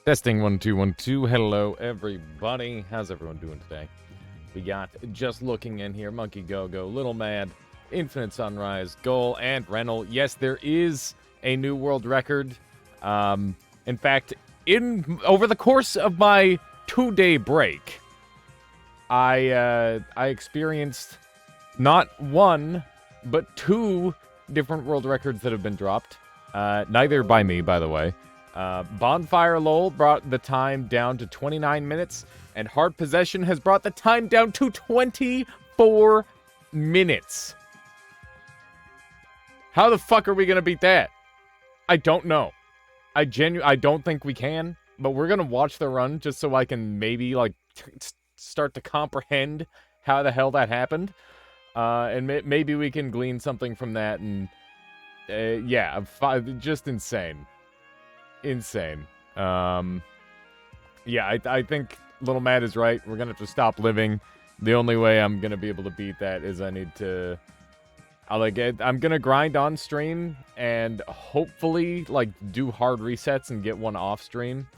Testing 1 2 1 2. Hello, everybody. How's everyone doing today? We got Just Looking in here, Monkey Go-Go, Little Mad, Infinite Sunrise, Goal, and Rental. Yes, there is a new world record. In fact, over the course of my 2-day break, I experienced not one, but 2 different world records that have been dropped. Neither by me, by the way. Bonfire Lol brought the time down to 29 minutes, and Hard Possession has brought the time down to 24 minutes. How the fuck are we gonna beat that? I don't know. I don't think we can, but we're gonna watch the run just so I can maybe, like, start to comprehend how the hell that happened. And maybe we can glean something from that, and, yeah, just insane. Insane. Yeah, I think Little Matt is right. We're gonna have to stop living. The only way I'm gonna be able to beat that is I need to... I'm gonna grind on stream and hopefully, like, do hard resets and get one off stream.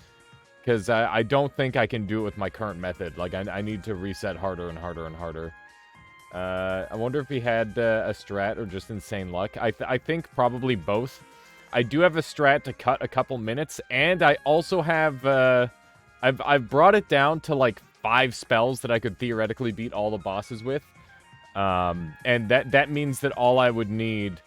Because I don't think I can do it with my current method. Like, I need to reset harder and harder and harder. I wonder if he had a strat or just insane luck. I think probably both. I do have a strat to cut a couple minutes, and I also have, I've brought it down to, like, 5 spells that I could theoretically beat all the bosses with. And that means that all I would need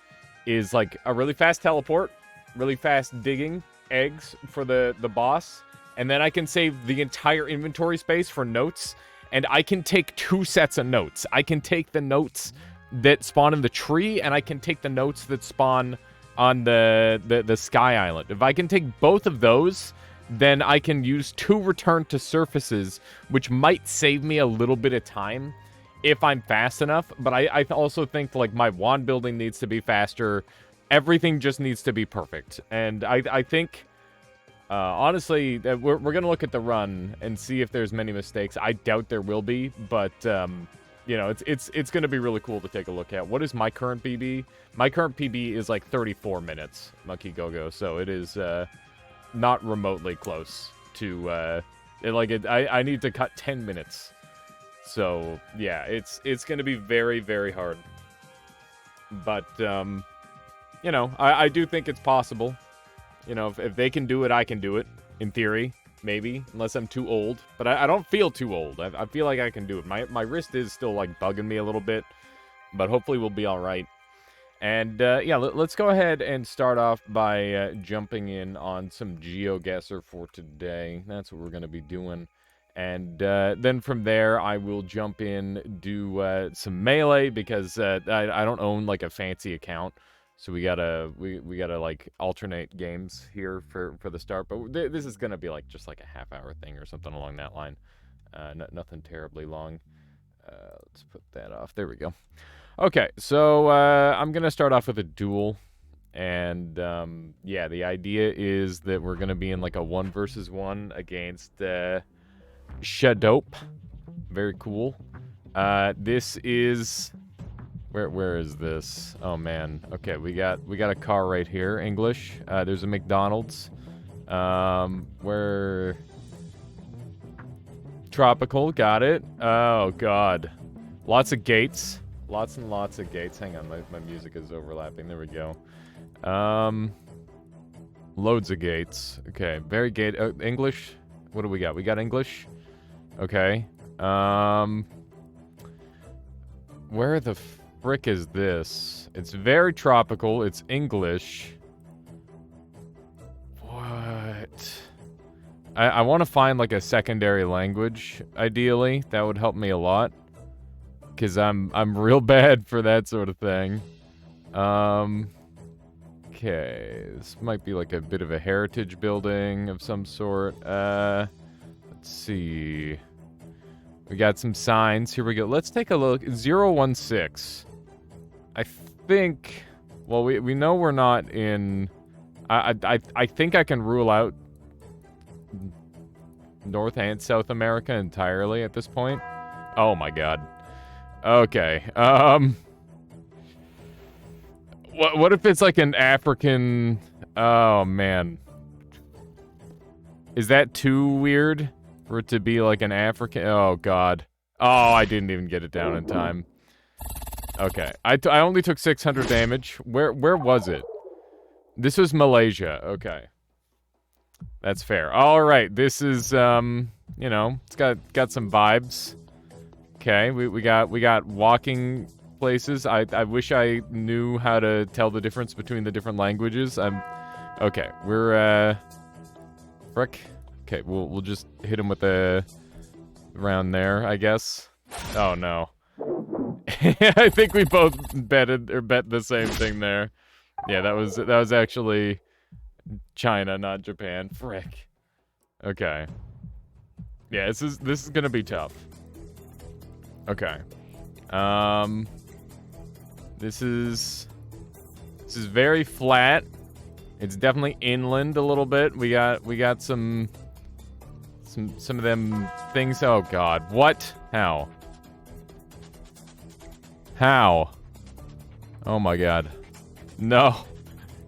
is, like, a really fast teleport, really fast digging, eggs for the boss, and then I can save the entire inventory space for notes, and I can take 2 sets of notes. I can take the notes that spawn in the tree, and I can take the notes that spawn on the Sky Island. If I can take both of those, then I can use 2 return to surfaces, which might save me a little bit of time if I'm fast enough. But I also think, like, my wand building needs to be faster. Everything just needs to be perfect. And I think, honestly, that we're going to look at the run and see if there's many mistakes. I doubt there will be, but... you know, it's going to be really cool to take a look at. What is my current PB? My current PB is like 34 minutes, Monkey Go-Go, so it is not remotely close to, I need to cut 10 minutes. So, yeah, it's going to be very, very hard. But, you know, I do think it's possible. You know, if they can do it, I can do it, in theory. Maybe, unless I'm too old. But I don't feel too old. I feel like I can do it. My wrist is still, like, bugging me a little bit. But hopefully we'll be alright. And, yeah, let's go ahead and start off by jumping in on some GeoGuessr for today. That's what we're going to be doing. And then from there, I will jump in, do some Melee, because I don't own, like, a fancy account. So we gotta like alternate games here for the start, but this is gonna be like just like a half-hour thing or something along that line. Nothing terribly long. Let's put that off. There we go. Okay, so I'm gonna start off with a duel, and yeah, the idea is that we're gonna be in like a 1 versus 1 against Shadope. Very cool. This is. Where is this? Oh man. Okay, we got a car right here. English. There's a McDonald's. Where? Tropical. Got it. Oh god. Lots of gates. Lots and lots of gates. Hang on, my music is overlapping. There we go. Loads of gates. Okay, very gate. English. What do we got? We got English. Okay. Where the frick is this? It's very tropical. It's English. What? I want to find like a secondary language, ideally. That would help me a lot. Because I'm real bad for that sort of thing. Okay. This might be like a bit of a heritage building of some sort. Let's see. We got some signs. Here we go. Let's take a look. 016. I think, well, we know we're not in, I think I can rule out North and South America entirely at this point. Oh my god. Okay. What if it's like an African, oh man. Is that too weird for it to be like an African? Oh, God. Oh, I didn't even get it down in time. Okay. I only took 600 damage. Where was it? This was Malaysia. Okay. That's fair. All right. This is, you know, it's got some vibes. Okay. We got walking places. I wish I knew how to tell the difference between the different languages. Okay. We're, frick. Okay, we'll just hit him with the round there, I guess. Oh no. I think we both bet the same thing there. Yeah, that was actually China, not Japan. Frick. Okay. Yeah, this is gonna be tough. Okay. This is very flat. It's definitely inland a little bit. We got some of them things. Oh God, what? How? Oh my God. No.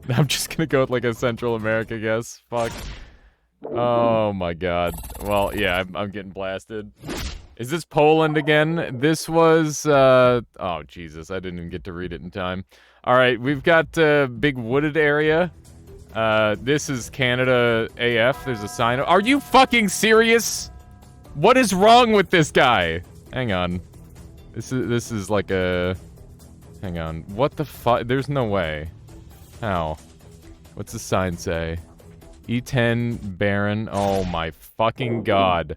I'm just gonna go with like a Central America guess. Fuck. Oh my God. Well, yeah, I'm getting blasted. Is this Poland again? This was, oh Jesus, I didn't even get to read it in time. Alright, we've got a big wooded area. This is Canada AF. There's a sign. Are you fucking serious? What is wrong with this guy? Hang on. This is like a... Hang on. What the fuck? There's no way. How? What's the sign say? E10 Baron. Oh my fucking God.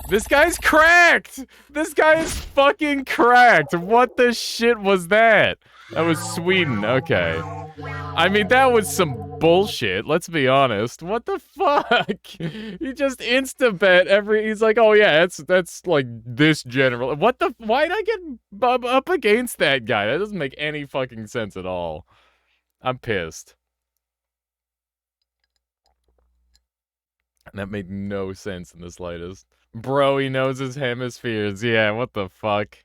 This guy's cracked! This guy is fucking cracked! What the shit was that? That was Sweden, okay. I mean, that was some bullshit, let's be honest. What the fuck? He just insta-bet he's like, oh yeah, that's like this general. What the, why'd I get up against that guy? That doesn't make any fucking sense at all. I'm pissed. That made no sense in the slightest. Bro, he knows his hemispheres. Yeah, what the fuck?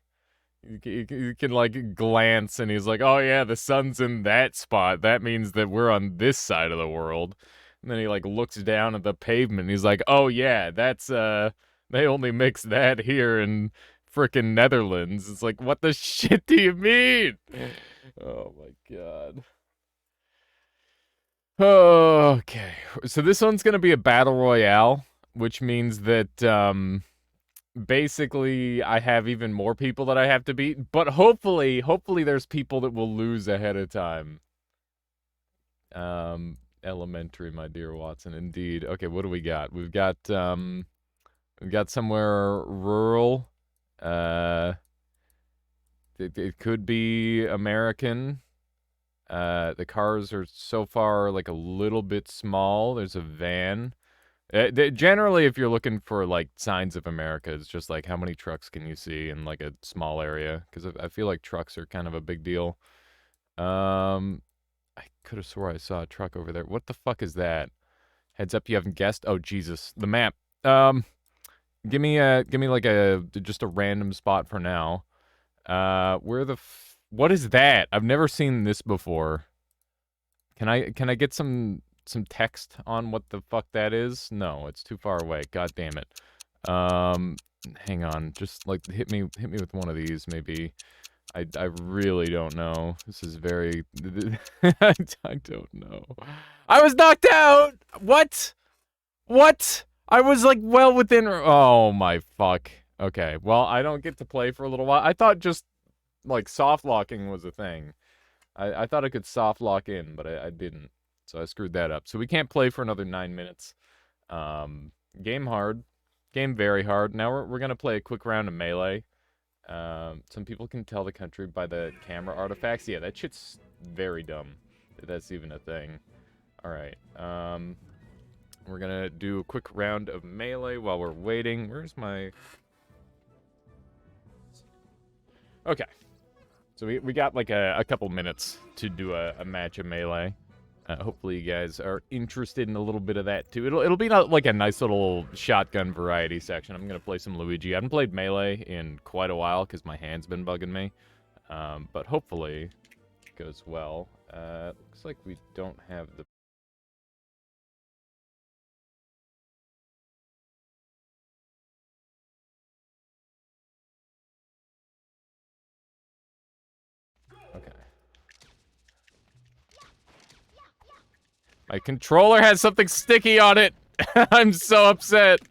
You can, like, glance, and he's like, oh, yeah, the sun's in that spot. That means that we're on this side of the world. And then he, like, looks down at the pavement, and he's like, oh, yeah, that's, they only mix that here in frickin' Netherlands. It's like, what the shit do you mean? Oh, my God. Okay, so this one's gonna be a battle royale, which means that, basically I have even more people that I have to beat, but hopefully there's people that will lose ahead of time. Elementary, my dear Watson, indeed. Okay, what do we got? We've got somewhere rural. It could be American. The cars are so far like a little bit small. There's a van. Generally, if you're looking for like signs of America, it's just like how many trucks can you see in like a small area? Because I feel like trucks are kind of a big deal. I could have swore I saw a truck over there. What the fuck is that? Heads up, you haven't guessed. Oh Jesus, the map. Give me like just a random spot for now. What is that? I've never seen this before. Can I get some text on what the fuck that is? No, it's too far away. God damn it. Hang on. Just like hit me with one of these maybe. I really don't know. This is very I don't know. I was knocked out. What? I was like well within. Oh my fuck. Okay. Well, I don't get to play for a little while. I thought just like soft locking was a thing. I thought I could soft lock in, but I didn't. So I screwed that up. So we can't play for another 9 minutes. Game hard. Game very hard. Now we're gonna play a quick round of Melee. Some people can tell the country by the camera artifacts. Yeah, that shit's very dumb. If that's even a thing. Alright. We're gonna do a quick round of Melee while we're waiting. Where's my... Okay. So we got like a couple minutes to do a match of Melee. Hopefully you guys are interested in a little bit of that too. It'll be like a nice little shotgun variety section. I'm gonna play some Luigi. I haven't played Melee in quite a while because my hand's been bugging me. But hopefully it goes well. Looks like we don't have the My controller has something sticky on it. I'm so upset.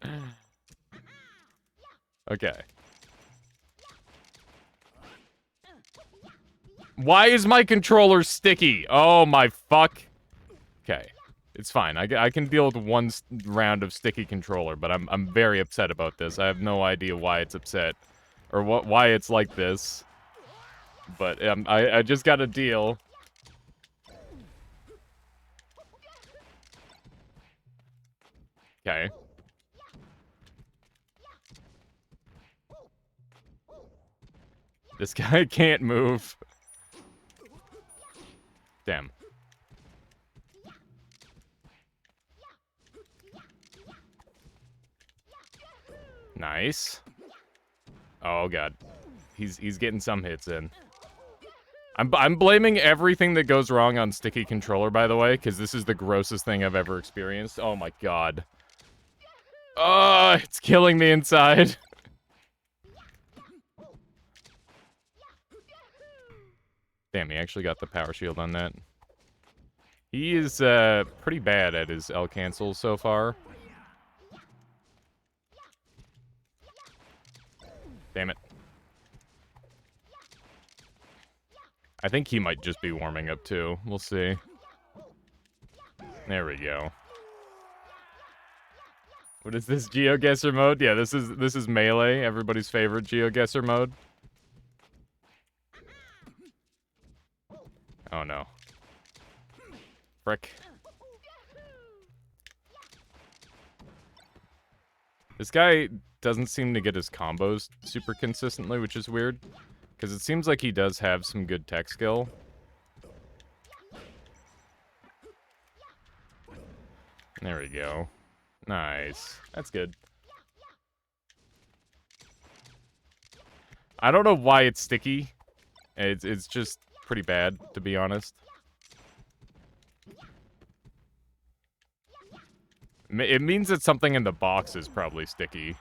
Okay. Why is my controller sticky? Oh my fuck. Okay. It's fine. I can deal with one round of sticky controller, but I'm very upset about this. I have no idea why it's upset. Or why it's like this. But I just got a deal. Okay. This guy can't move. Damn. Nice. Oh god. He's getting some hits in. I'm blaming everything that goes wrong on sticky controller, by the way, because this is the grossest thing I've ever experienced. Oh my god. Oh, it's killing me inside. Damn, he actually got the power shield on that. He is pretty bad at his L cancels so far. Damn it. I think he might just be warming up too. We'll see. There we go. What is this, GeoGuessr mode? Yeah, this is Melee, everybody's favorite GeoGuessr mode. Oh no. Frick. This guy doesn't seem to get his combos super consistently, which is weird. Because it seems like he does have some good tech skill. There we go. Nice. That's good. I don't know why it's sticky. It's just pretty bad, to be honest. It means that something in the box is probably sticky.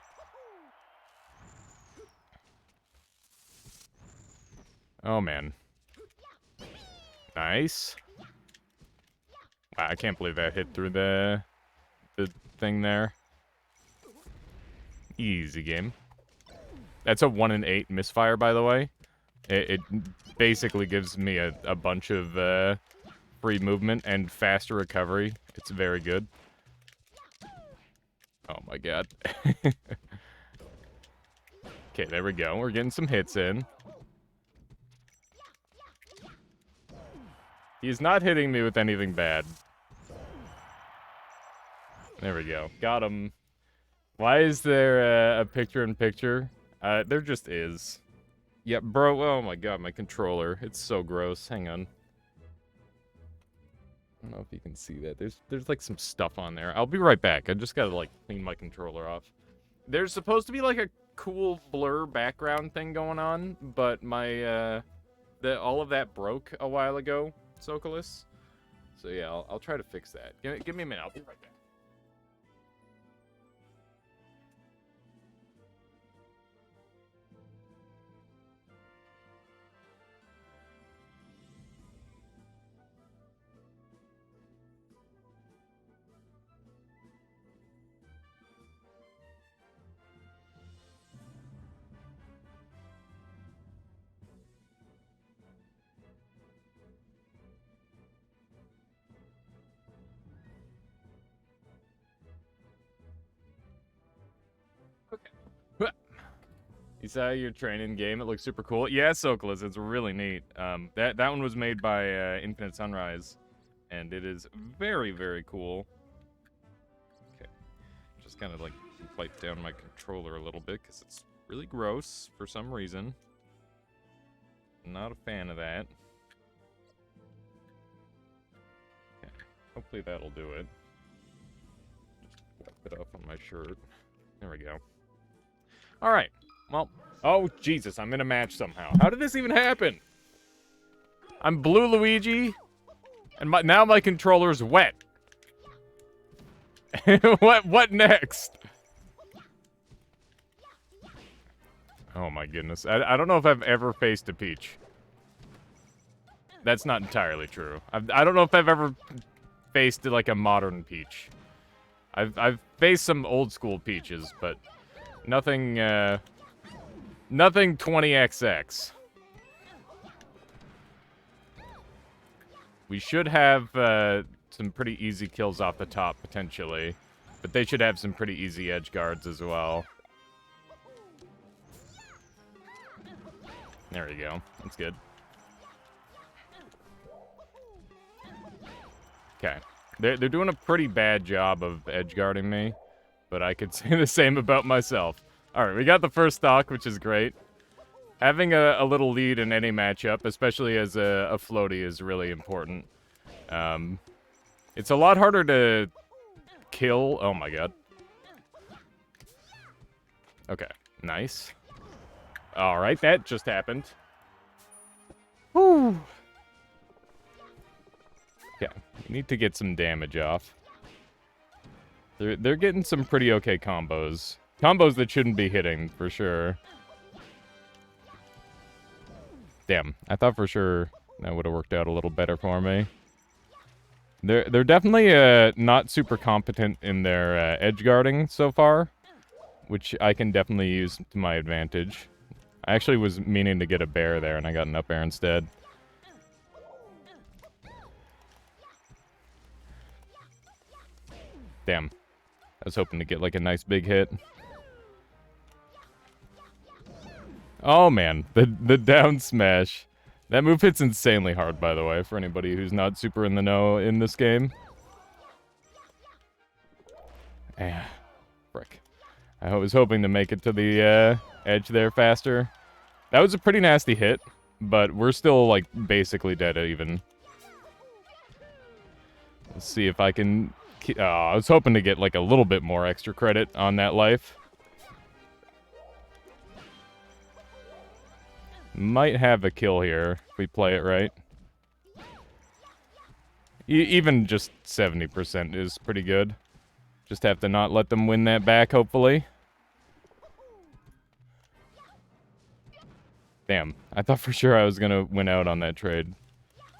Oh, man. Nice. Wow, I can't believe that hit through the thing there. Easy game. That's a 1 in 8 misfire, by the way. It basically gives me a bunch of free movement and faster recovery. It's very good. Oh my god. Okay, there we go. We're getting some hits in. He's not hitting me with anything bad. There we go. Got him. Why is there a picture-in-picture? There just is. Yeah, bro. Oh my god, my controller. It's so gross. Hang on. I don't know if you can see that. There's like some stuff on there. I'll be right back. I just gotta like clean my controller off. There's supposed to be like a cool blur background thing going on, but my all of that broke a while ago, Sokolis. So yeah, I'll try to fix that. Give me a minute. I'll be right back. You saw your training game. It looks super cool. Yeah, Sokolis. It's really neat. That one was made by Infinite Sunrise, and it is very, very cool. Okay, just kind of like wipe down my controller a little bit because it's really gross for some reason. Not a fan of that. Okay, hopefully that'll do it. Just wipe it off on my shirt. There we go. All right. Well, oh, Jesus, I'm in a match somehow. How did this even happen? I'm Blue Luigi, and now my controller's wet. What next? Oh, my goodness. I don't know if I've ever faced a Peach. That's not entirely true. I don't know if I've ever faced like a modern Peach. I've faced some old school Peaches, but nothing nothing 20XX. We should have some pretty easy kills off the top potentially, but they should have some pretty easy edge guards as well. There we go. That's good. Okay. They're doing a pretty bad job of edge guarding me, but I could say the same about myself. Alright, we got the first stock, which is great. Having a little lead in any matchup, especially as a floaty, is really important. It's a lot harder to kill. Oh my god. Okay, nice. Alright, that just happened. Whew. Okay, we need to get some damage off. They're getting some pretty okay combos. Combos that shouldn't be hitting, for sure. Damn, I thought for sure that would have worked out a little better for me. They're definitely not super competent in their edge guarding so far, which I can definitely use to my advantage. I actually was meaning to get a bear there, and I got an up air instead. Damn. I was hoping to get, like, a nice big hit. Oh, man. The down smash. That move hits insanely hard, by the way, for anybody who's not super in the know in this game. Frick. I was hoping to make it to the edge there faster. That was a pretty nasty hit, but we're still, like, basically dead even. Let's see if I can... I was hoping to get, like, a little bit more extra credit on that life. Might have a kill here if we play it right. Even just 70% is pretty good. Just have to not let them win that back, hopefully. Damn, I thought for sure I was gonna win out on that trade.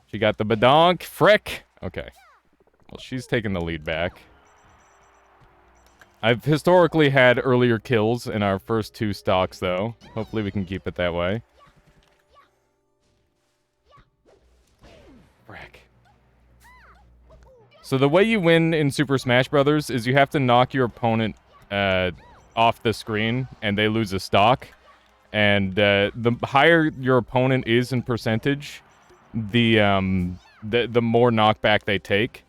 She got the badonk. Frick! Okay. Well, she's taking the lead back. I've historically had earlier kills in our first two stocks, though. Hopefully we can keep it that way. Frick. So the way you win in Super Smash Bros. Is you have to knock your opponent off the screen, and they lose a stock. And the higher your opponent is in percentage, the more knockback they take.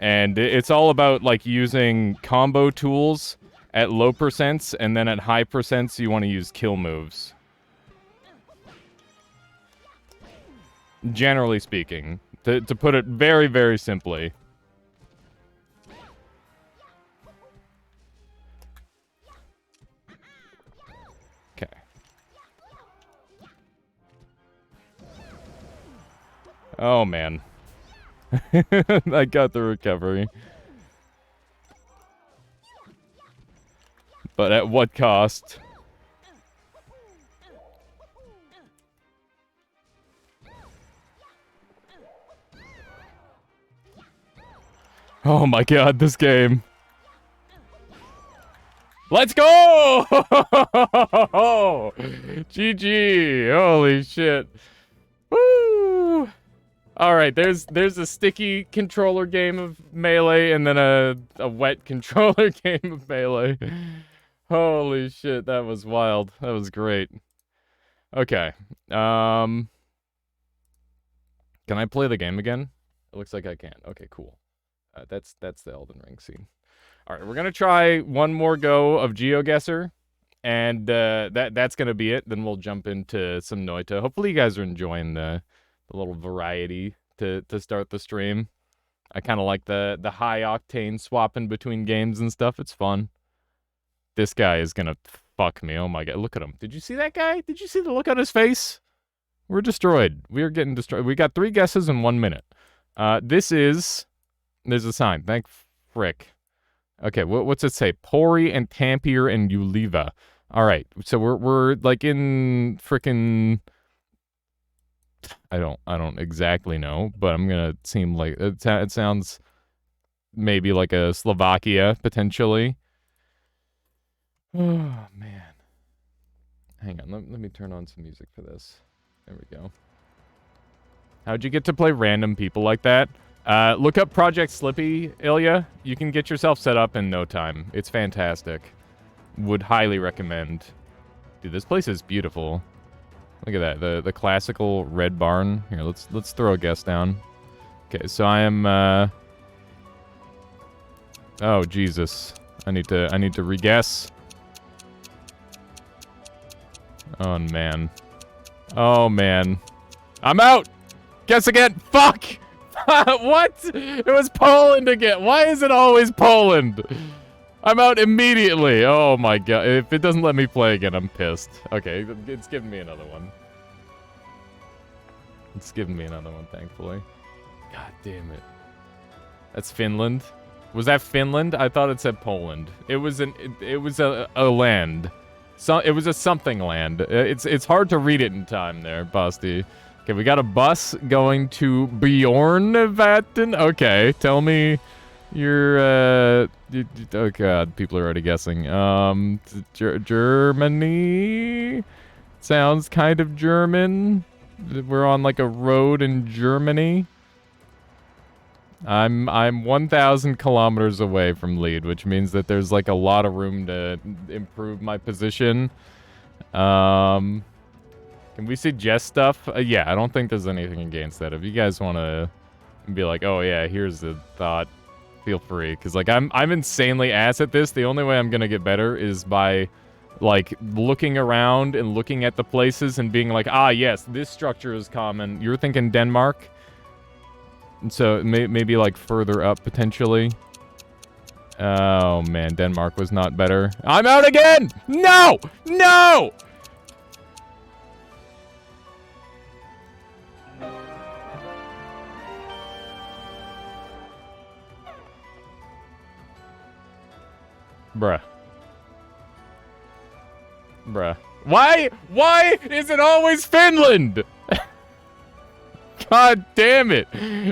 And it's all about, like, using combo tools at low percents, and then at high percents, you want to use kill moves. Generally speaking. To put it very, very simply. Okay. Oh, man. I got the recovery. But at what cost? Oh my god, this game. Let's go! GG! Holy shit. Woo! Alright, there's a sticky controller game of Melee, and then a wet controller game of Melee. Holy shit, that was wild. That was great. Okay. Can I play the game again? It looks like I can. Okay, cool. That's the Elden Ring scene. Alright, we're gonna try one more go of GeoGuessr, and that's gonna be it. Then we'll jump into some Noita. Hopefully you guys are enjoying the little variety to start the stream. I kind of like the high octane swapping between games and stuff. It's fun. This guy is gonna fuck me. Oh my god, look at him. Did you see that guy? Did you see the look on his face? We're destroyed. We are getting destroyed. We got 3 guesses in 1 minute. There's a sign. Thank frick. Okay, what's it say? Pori and Tampier and Uliva. All right, so we're like in frickin'. I don't exactly know, but I'm gonna seem like it sounds maybe like a Slovakia, potentially. Oh, man. Hang on, let me turn on some music for this. There we go. How'd you get to play random people like that? Look up Project Slippy, Ilya. You can get yourself set up in no time. It's fantastic. Would highly recommend. Dude, this place is beautiful. Look at that, the classical red barn. Here, let's throw a guess down. Okay, so I am oh Jesus. I need to re-guess. Oh man. Oh man. I'm out! Guess again! Fuck! What? It was Poland again. Why is it always Poland? I'm out immediately. Oh my god. If it doesn't let me play again, I'm pissed. Okay, it's giving me another one. It's giving me another one, thankfully. God damn it. That's Finland. Was that Finland? I thought it said Poland. It was a land. So it was a something land. It's hard to read it in time there, Basti. Okay, we got a bus going to Bjornvatn. Okay, tell me you're oh god, people are already guessing. Germany sounds kind of German. We're on like a road in Germany. I'm 1,000 kilometers away from lead, which means that there's like a lot of room to improve my position. Can we suggest stuff? Yeah, I don't think there's anything against that. If you guys want to be like, oh yeah, here's the thought, feel free. Because like I'm insanely ass at this. The only way I'm gonna get better is by like looking around and looking at the places and being like, ah yes, this structure is common. You're thinking Denmark? So maybe like further up potentially. Oh man, Denmark was not better. I'm out again! No! No! Bruh. Bruh. Why is it always Finland? God damn it.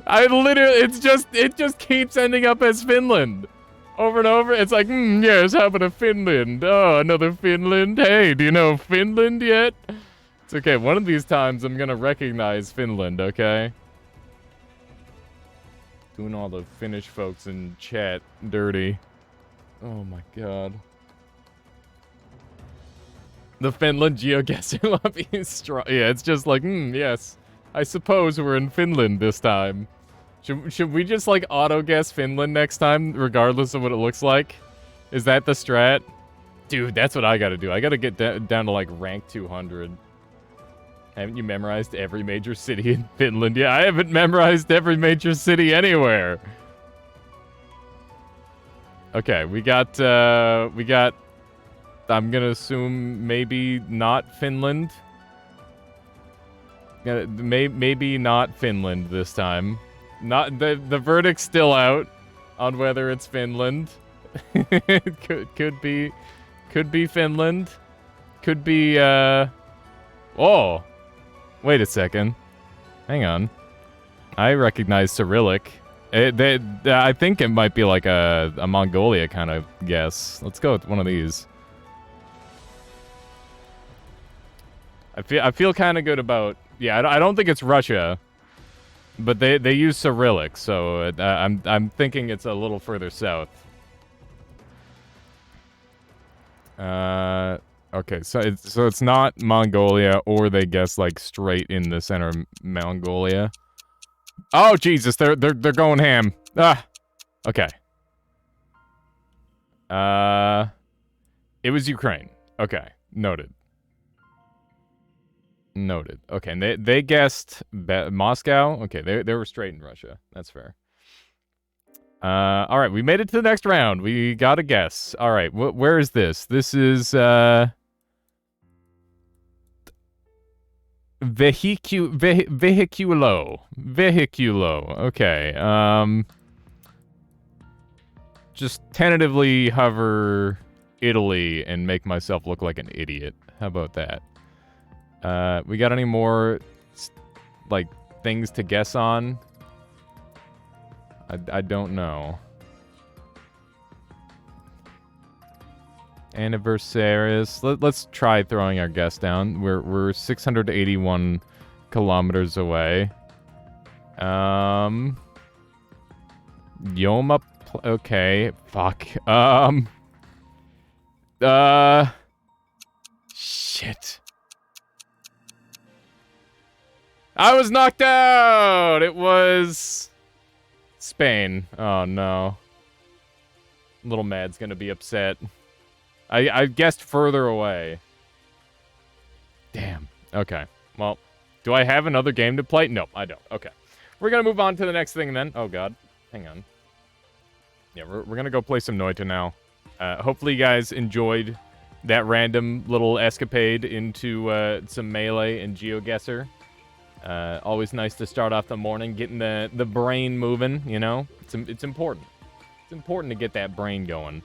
I literally, it just keeps ending up as Finland. Over and over, it's like, yes, how about a Finland? Oh, another Finland? Hey, do you know Finland yet? It's okay, one of these times I'm gonna recognize Finland, okay? Doing all the Finnish folks in chat dirty. Oh my god. The Finland geoguessing lobby is strong. Yeah, it's just like, yes. I suppose we're in Finland this time. Should we just, like, auto-guess Finland next time, regardless of what it looks like? Is that the strat? Dude, that's what I gotta do. I gotta get down to, like, rank 200. Haven't you memorized every major city in Finland? Yeah, I haven't memorized every major city anywhere. Okay, we got, I'm gonna assume maybe not Finland. Maybe not Finland this time. Not the verdict's still out on whether it's Finland. could be Finland. Could be oh. Wait a second. Hang on. I recognize Cyrillic. I think it might be like a Mongolia kind of guess. Let's go with one of these. I feel kind of good about. Yeah, I don't think it's Russia, but they use Cyrillic, so I'm thinking it's a little further south. Okay, so it's not Mongolia, or they guess like straight in the center of Mongolia. Oh Jesus, they're going ham. Ah, okay. It was Ukraine. Okay, noted. Noted. Okay, and they guessed Moscow. Okay, they were straight in Russia. That's fair. All right, we made it to the next round. We got a guess. All right, where is this? This is Vehiculo. Okay. Just tentatively hover Italy and make myself look like an idiot. How about that? We got any more, like, things to guess on? I don't know. Anniversaries. Let's try throwing our guest down. We're 681 kilometers away. Yoma. Okay. Fuck. Shit. I was knocked out! It was Spain. Oh, no. Little Mad's gonna be upset. I guessed further away. Damn. Okay. Well, do I have another game to play? No, I don't. Okay. We're gonna move on to the next thing then. Oh, God. Hang on. Yeah, we're gonna go play some Noita now. Hopefully you guys enjoyed that random little escapade into some Melee and GeoGuessr. Always nice to start off the morning, getting the brain moving, you know? It's important. It's important to get that brain going.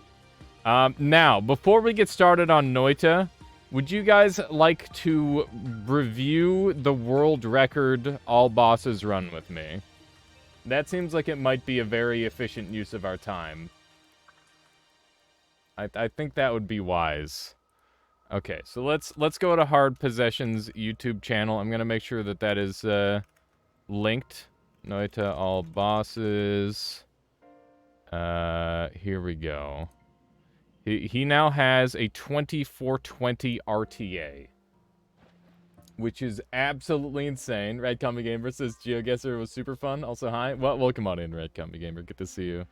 Now, before we get started on Noita, would you guys like to review the world record all bosses run with me? That seems like it might be a very efficient use of our time. I think that would be wise. Okay, so let's go to Hard Possessions YouTube channel. I'm gonna make sure that that is linked. Noita all bosses. Here we go. He now has a 2420 RTA, which is absolutely insane. Red Comic Gamer says GeoGuessr was super fun. Also, hi. Well, welcome on in, Red Comic Gamer. Good to see you.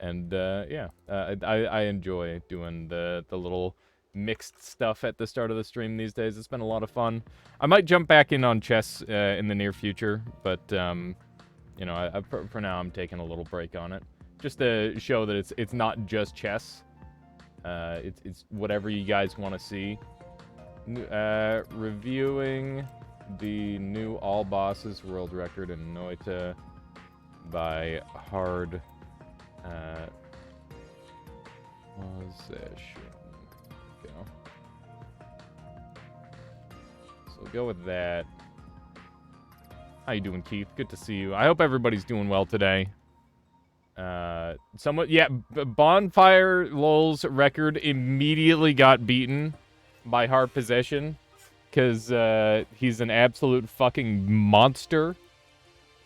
And yeah, I enjoy doing the little mixed stuff at the start of the stream these days. It's been a lot of fun. I might jump back in on chess in the near future, but you know, for now I'm taking a little break on it, just to show that it's not just chess. It's whatever you guys want to see. Reviewing the new all bosses world record in Noita by Hard Possession. Go. So we'll go with that. How you doing, Keith? Good to see you. I hope everybody's doing well today. Somewhat, yeah, Bonfire LOL's record immediately got beaten by Hard Possession, because he's an absolute fucking monster.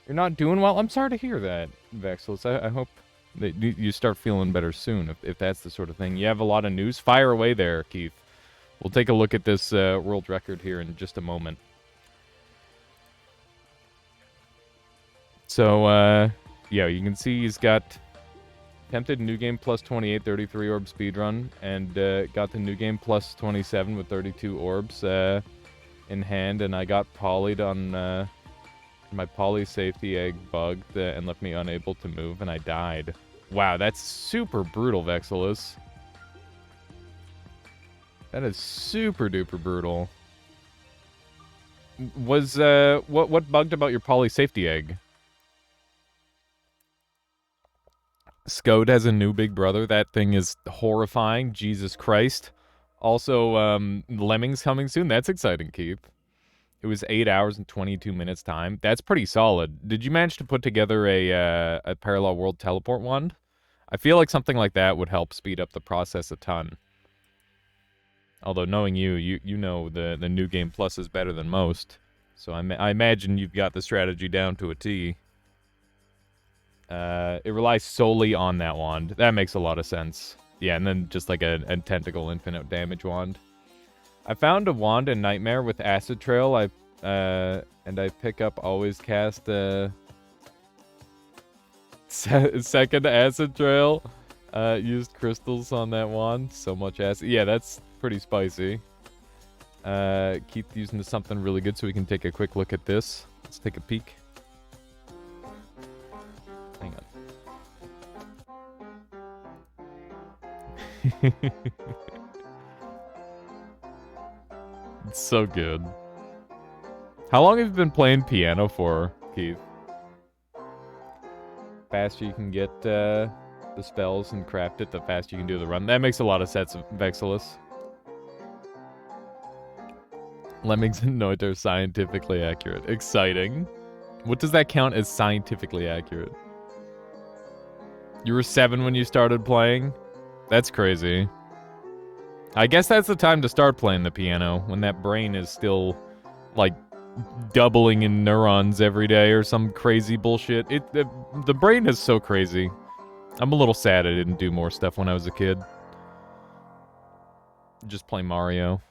You're not doing well? I'm sorry to hear that, Vexels. I hope that you start feeling better soon, if that's the sort of thing. You have a lot of news? Fire away there, Keith. We'll take a look at this world record here in just a moment. So, yeah, you can see he's got attempted new game plus 28, 33 orb speedrun, and got the new game plus 27 with 32 orbs in hand, and I got polyed on my poly safety egg bugged and left me unable to move, and I died. Wow, that's super brutal, Vexilus. That is super duper brutal. Was what bugged about your poly safety egg? Scode has a new big brother. That thing is horrifying. Jesus Christ. Also, Lemmings coming soon. That's exciting, Keith. It was 8 hours and 22 minutes time. That's pretty solid. Did you manage to put together a parallel world teleport wand? I feel like something like that would help speed up the process a ton. Although knowing you know the new game plus is better than most. So I imagine you've got the strategy down to a T. It relies solely on that wand. That makes a lot of sense. Yeah, and then just like a tentacle infinite damage wand. I found a wand in Nightmare with Acid Trail. And I pick up always cast second Acid Trail. Used crystals on that wand. So much acid. Yeah, that's pretty spicy. Keep using something really good so we can take a quick look at this. Let's take a peek. Hang on. It's so good. How long have you been playing piano for, Keith? Faster you can get the spells and craft it, the faster you can do the run. That makes a lot of sense, Vexilus. Lemmings and Noita are scientifically accurate. Exciting. What does that count as scientifically accurate? You were 7 when you started playing? That's crazy. I guess that's the time to start playing the piano, when that brain is still, like, doubling in neurons every day or some crazy bullshit. The brain is so crazy. I'm a little sad I didn't do more stuff when I was a kid. Just play Mario.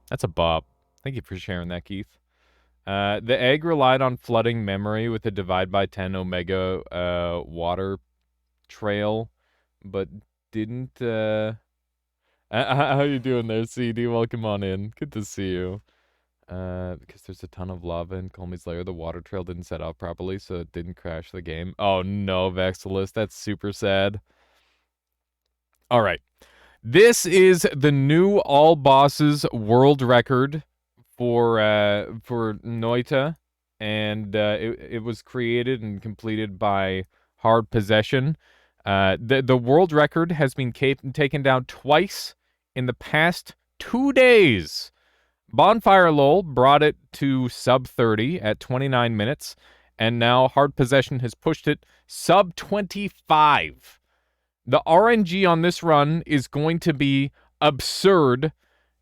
That's a bop. Thank you for sharing that, Keith. The egg relied on flooding memory with a divide by 10 omega water trail, but didn't. How you doing there, CD? Welcome on in. Good to see you. Because there's a ton of lava in Colmy's lair, the water trail didn't set off properly, so it didn't crash the game. Oh no, Vexilus, that's super sad. All right. This is the new all bosses world record for Noita, and it was created and completed by Hard Possession. The world record has been taken down twice in the past 2 days. Bonfire LOL brought it to sub 30 at 29 minutes, and now Hard Possession has pushed it sub 25. The RNG on this run is going to be absurd,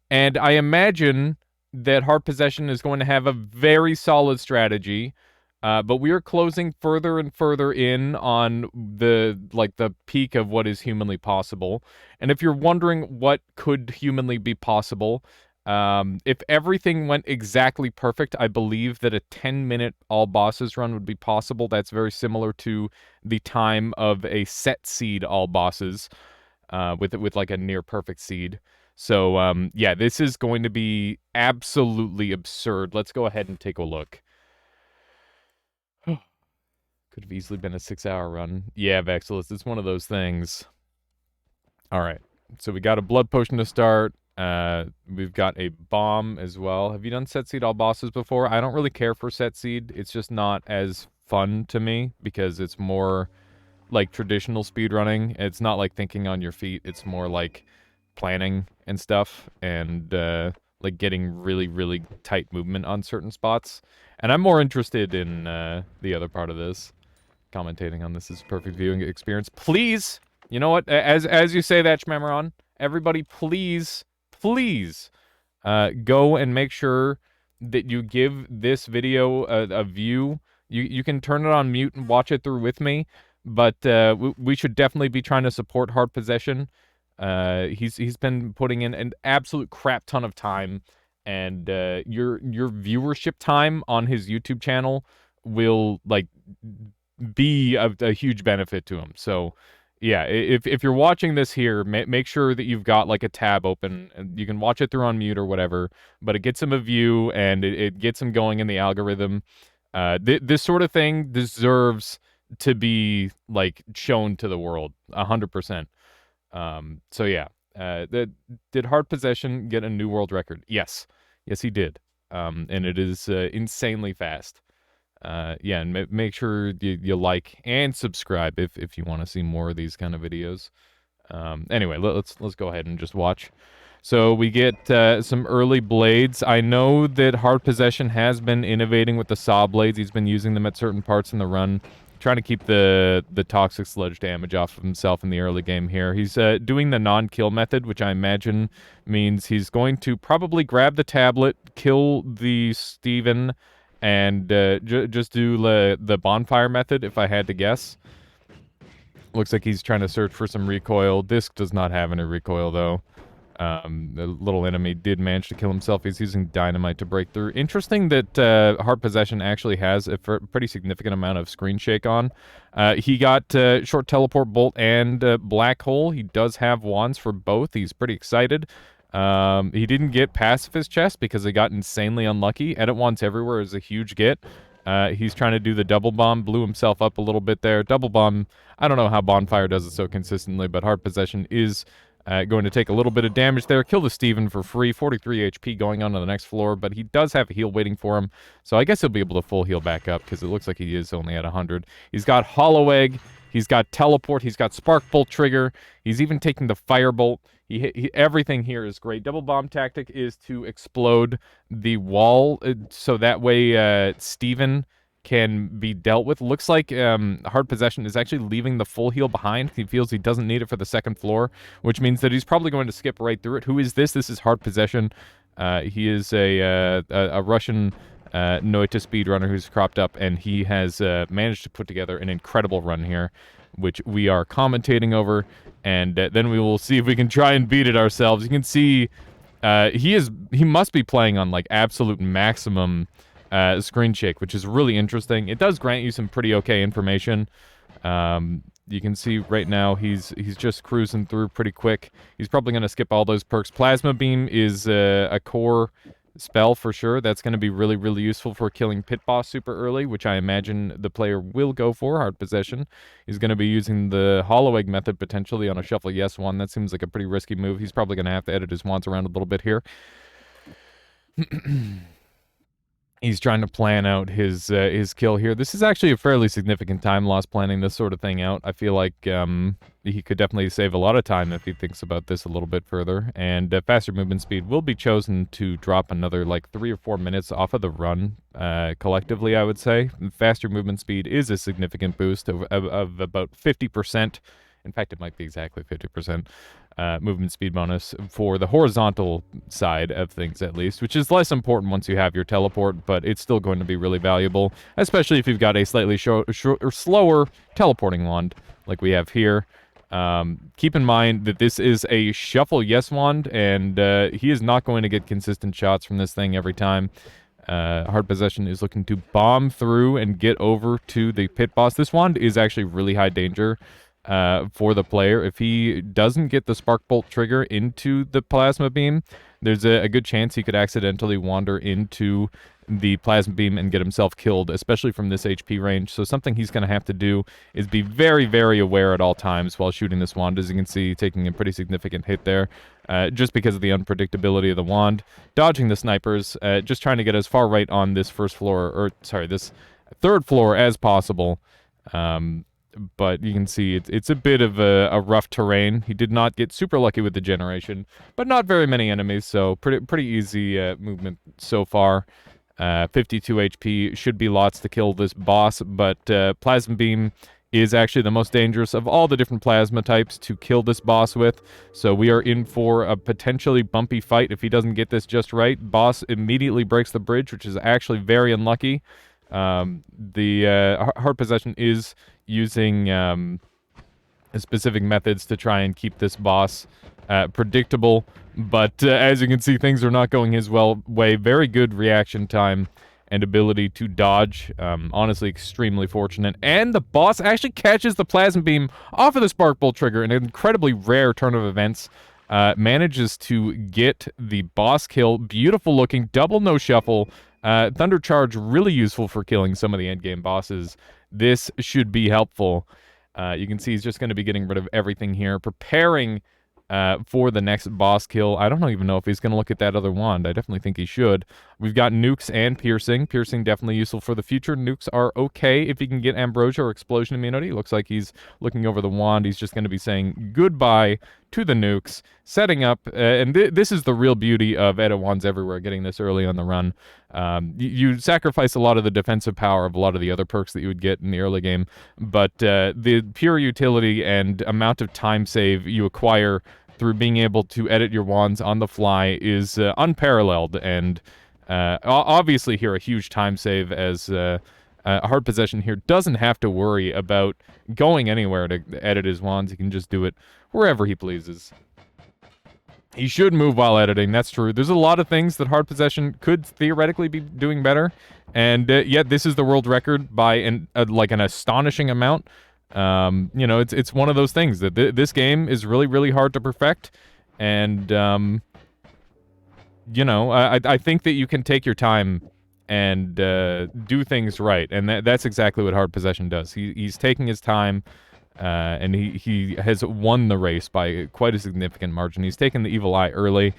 and I imagine that Hard Possession is going to have a very solid strategy, but we are closing further and further in on the peak of what is humanly possible. And if you're wondering what could humanly be possible, if everything went exactly perfect, I believe that a 10-minute all bosses run would be possible. That's very similar to the time of a set seed all bosses, with like a near perfect seed. So yeah, this is going to be absolutely absurd. Let's go ahead and take a look. Could have easily been a 6-hour run. Yeah, Vexilus, it's one of those things. All right, so we got a blood potion to start. We've got a bomb as well. Have you done set seed all bosses before? I don't really care for set seed. It's just not as fun to me because it's more like traditional speedrunning. It's not like thinking on your feet. It's more like planning and stuff and like getting really, really tight movement on certain spots. And I'm more interested in the other part of this. Commentating on this is perfect viewing experience. Please, you know what? As you say that, Shmemeron, everybody, please go and make sure that you give this video a view. You can turn it on mute and watch it through with me, but we should definitely be trying to support Hard Possession. He's been putting in an absolute crap ton of time, and your viewership time on his YouTube channel will like be a huge benefit to him. So yeah, if you're watching this here, make sure that you've got like a tab open and you can watch it through on mute or whatever, but it gets him a view and it gets him going in the algorithm. This sort of thing deserves to be like shown to the world 100%. So yeah, did Hard Possession get a new world record? Yes, he did. And it is insanely fast. Yeah, and make sure you like and subscribe if you want to see more of these kind of videos. Anyway, let's go ahead and just watch. So we get some early blades. I know that Hard Possession has been innovating with the saw blades. He's been using them at certain parts in the run, trying to keep the toxic sludge damage off of himself in the early game here. He's doing the non-kill method, which I imagine means he's going to probably grab the tablet, kill the Steven, and just do the bonfire method, if I had to guess. Looks like he's trying to search for some recoil. Disc does not have any recoil, though. The little enemy did manage to kill himself. He's using dynamite to break through. Interesting that Hard Possession actually has a pretty significant amount of screen shake on. He got short teleport bolt and black hole. He does have wands for both. He's pretty excited. He didn't get pacifist chest because he got insanely unlucky. Edit wands everywhere is a huge get. He's trying to do the double bomb, blew himself up a little bit there. Double bomb, I don't know how Bonfire does it so consistently, but Hard Possession is going to take a little bit of damage there. Kill the Steven for free, 43 HP going on to the next floor, but he does have a heal waiting for him, so I guess he'll be able to full heal back up because it looks like he is only at 100. He's got Hollow Egg, he's got Teleport, he's got Spark Bolt trigger, he's even taking the Firebolt. Everything here is great. Double bomb tactic is to explode the wall, so that way Steven can be dealt with. Looks like Hard Possession is actually leaving the full heal behind. He feels he doesn't need it for the second floor, which means that he's probably going to skip right through it. Who is this? This is Hard Possession. He is a Russian Noita speedrunner who's cropped up, and he has managed to put together an incredible run here, which we are commentating over, and then we will see if we can try and beat it ourselves. You can see he must be playing on like absolute maximum screen shake, which is really interesting. It does grant you some pretty okay information. You can see right now he's just cruising through pretty quick. He's probably going to skip all those perks. Plasma Beam is a core spell for sure. That's going to be really, really useful for killing Pit Boss super early, which I imagine the player will go for. Hard Possession. He's going to be using the Hollow Egg method potentially on a Shuffle Yes one. That seems like a pretty risky move. He's probably going to have to edit his wands around a little bit here. He's trying to plan out his kill here. This is actually a fairly significant time loss planning this sort of thing out. I feel like he could definitely save a lot of time if he thinks about this a little bit further. And faster movement speed will be chosen to drop another like 3 or 4 minutes off of the run collectively, I would say. Faster movement speed is a significant boost of about 50%. In fact, it might be exactly 50% movement speed bonus for the horizontal side of things, at least, which is less important once you have your teleport, but it's still going to be really valuable, especially if you've got a slightly slower teleporting wand like we have here. Keep in mind that this is a Shuffle Yes wand, and he is not going to get consistent shots from this thing every time. Hard Possession is looking to bomb through and get over to the Pit Boss. This wand is actually really high danger for the player. If he doesn't get the Spark Bolt trigger into the Plasma Beam, there's a good chance he could accidentally wander into the Plasma Beam and get himself killed, especially from this HP range. So something he's going to have to do is be very, very aware at all times while shooting this wand. As you can see, taking a pretty significant hit there, just because of the unpredictability of the wand. Dodging the snipers, just trying to get as far right on this first floor, or sorry, this third floor as possible. But you can see it's a bit of a rough terrain. He did not get super lucky with the generation, but not very many enemies, so pretty easy movement so far. 52 HP should be lots to kill this boss, but Plasma Beam is actually the most dangerous of all the different plasma types to kill this boss with. So we are in for a potentially bumpy fight if he doesn't get this just right. Boss immediately breaks the bridge, which is actually very unlucky. The Hard Possession is using specific methods to try and keep this boss predictable, but as you can see, things are not going his way. Very good reaction time and ability to dodge. Honestly, extremely fortunate. And the boss actually catches the Plasma Beam off of the Spark Bolt trigger, an incredibly rare turn of events. Manages to get the boss kill. Beautiful looking, double no shuffle. Thunder Charge, really useful for killing some of the endgame bosses. This should be helpful. You can see he's just going to be getting rid of everything here, preparing for the next boss kill. I don't even know if he's going to look at that other wand. I definitely think he should. We've got nukes and piercing. Piercing definitely useful for the future. Nukes are okay if he can get ambrosia or explosion immunity. Looks like he's looking over the wand. He's just going to be saying goodbye to the nukes, setting up, and this is the real beauty of edit wands everywhere, getting this early on the run. You sacrifice a lot of the defensive power of a lot of the other perks that you would get in the early game, but the pure utility and amount of time save you acquire through being able to edit your wands on the fly is unparalleled, and obviously here a huge time save, as Hard Possession here doesn't have to worry about going anywhere to edit his wands. He can just do it wherever he pleases. He should move while editing, that's true. There's a lot of things that Hard Possession could theoretically be doing better, and yet this is the world record by an astonishing amount. You know, it's one of those things that this game is really, really hard to perfect, and you know, I think that you can take your time and do things right, and that's exactly what Hard Possession does. He's taking his time, and he has won the race by quite a significant margin. He's taken the Evil Eye early.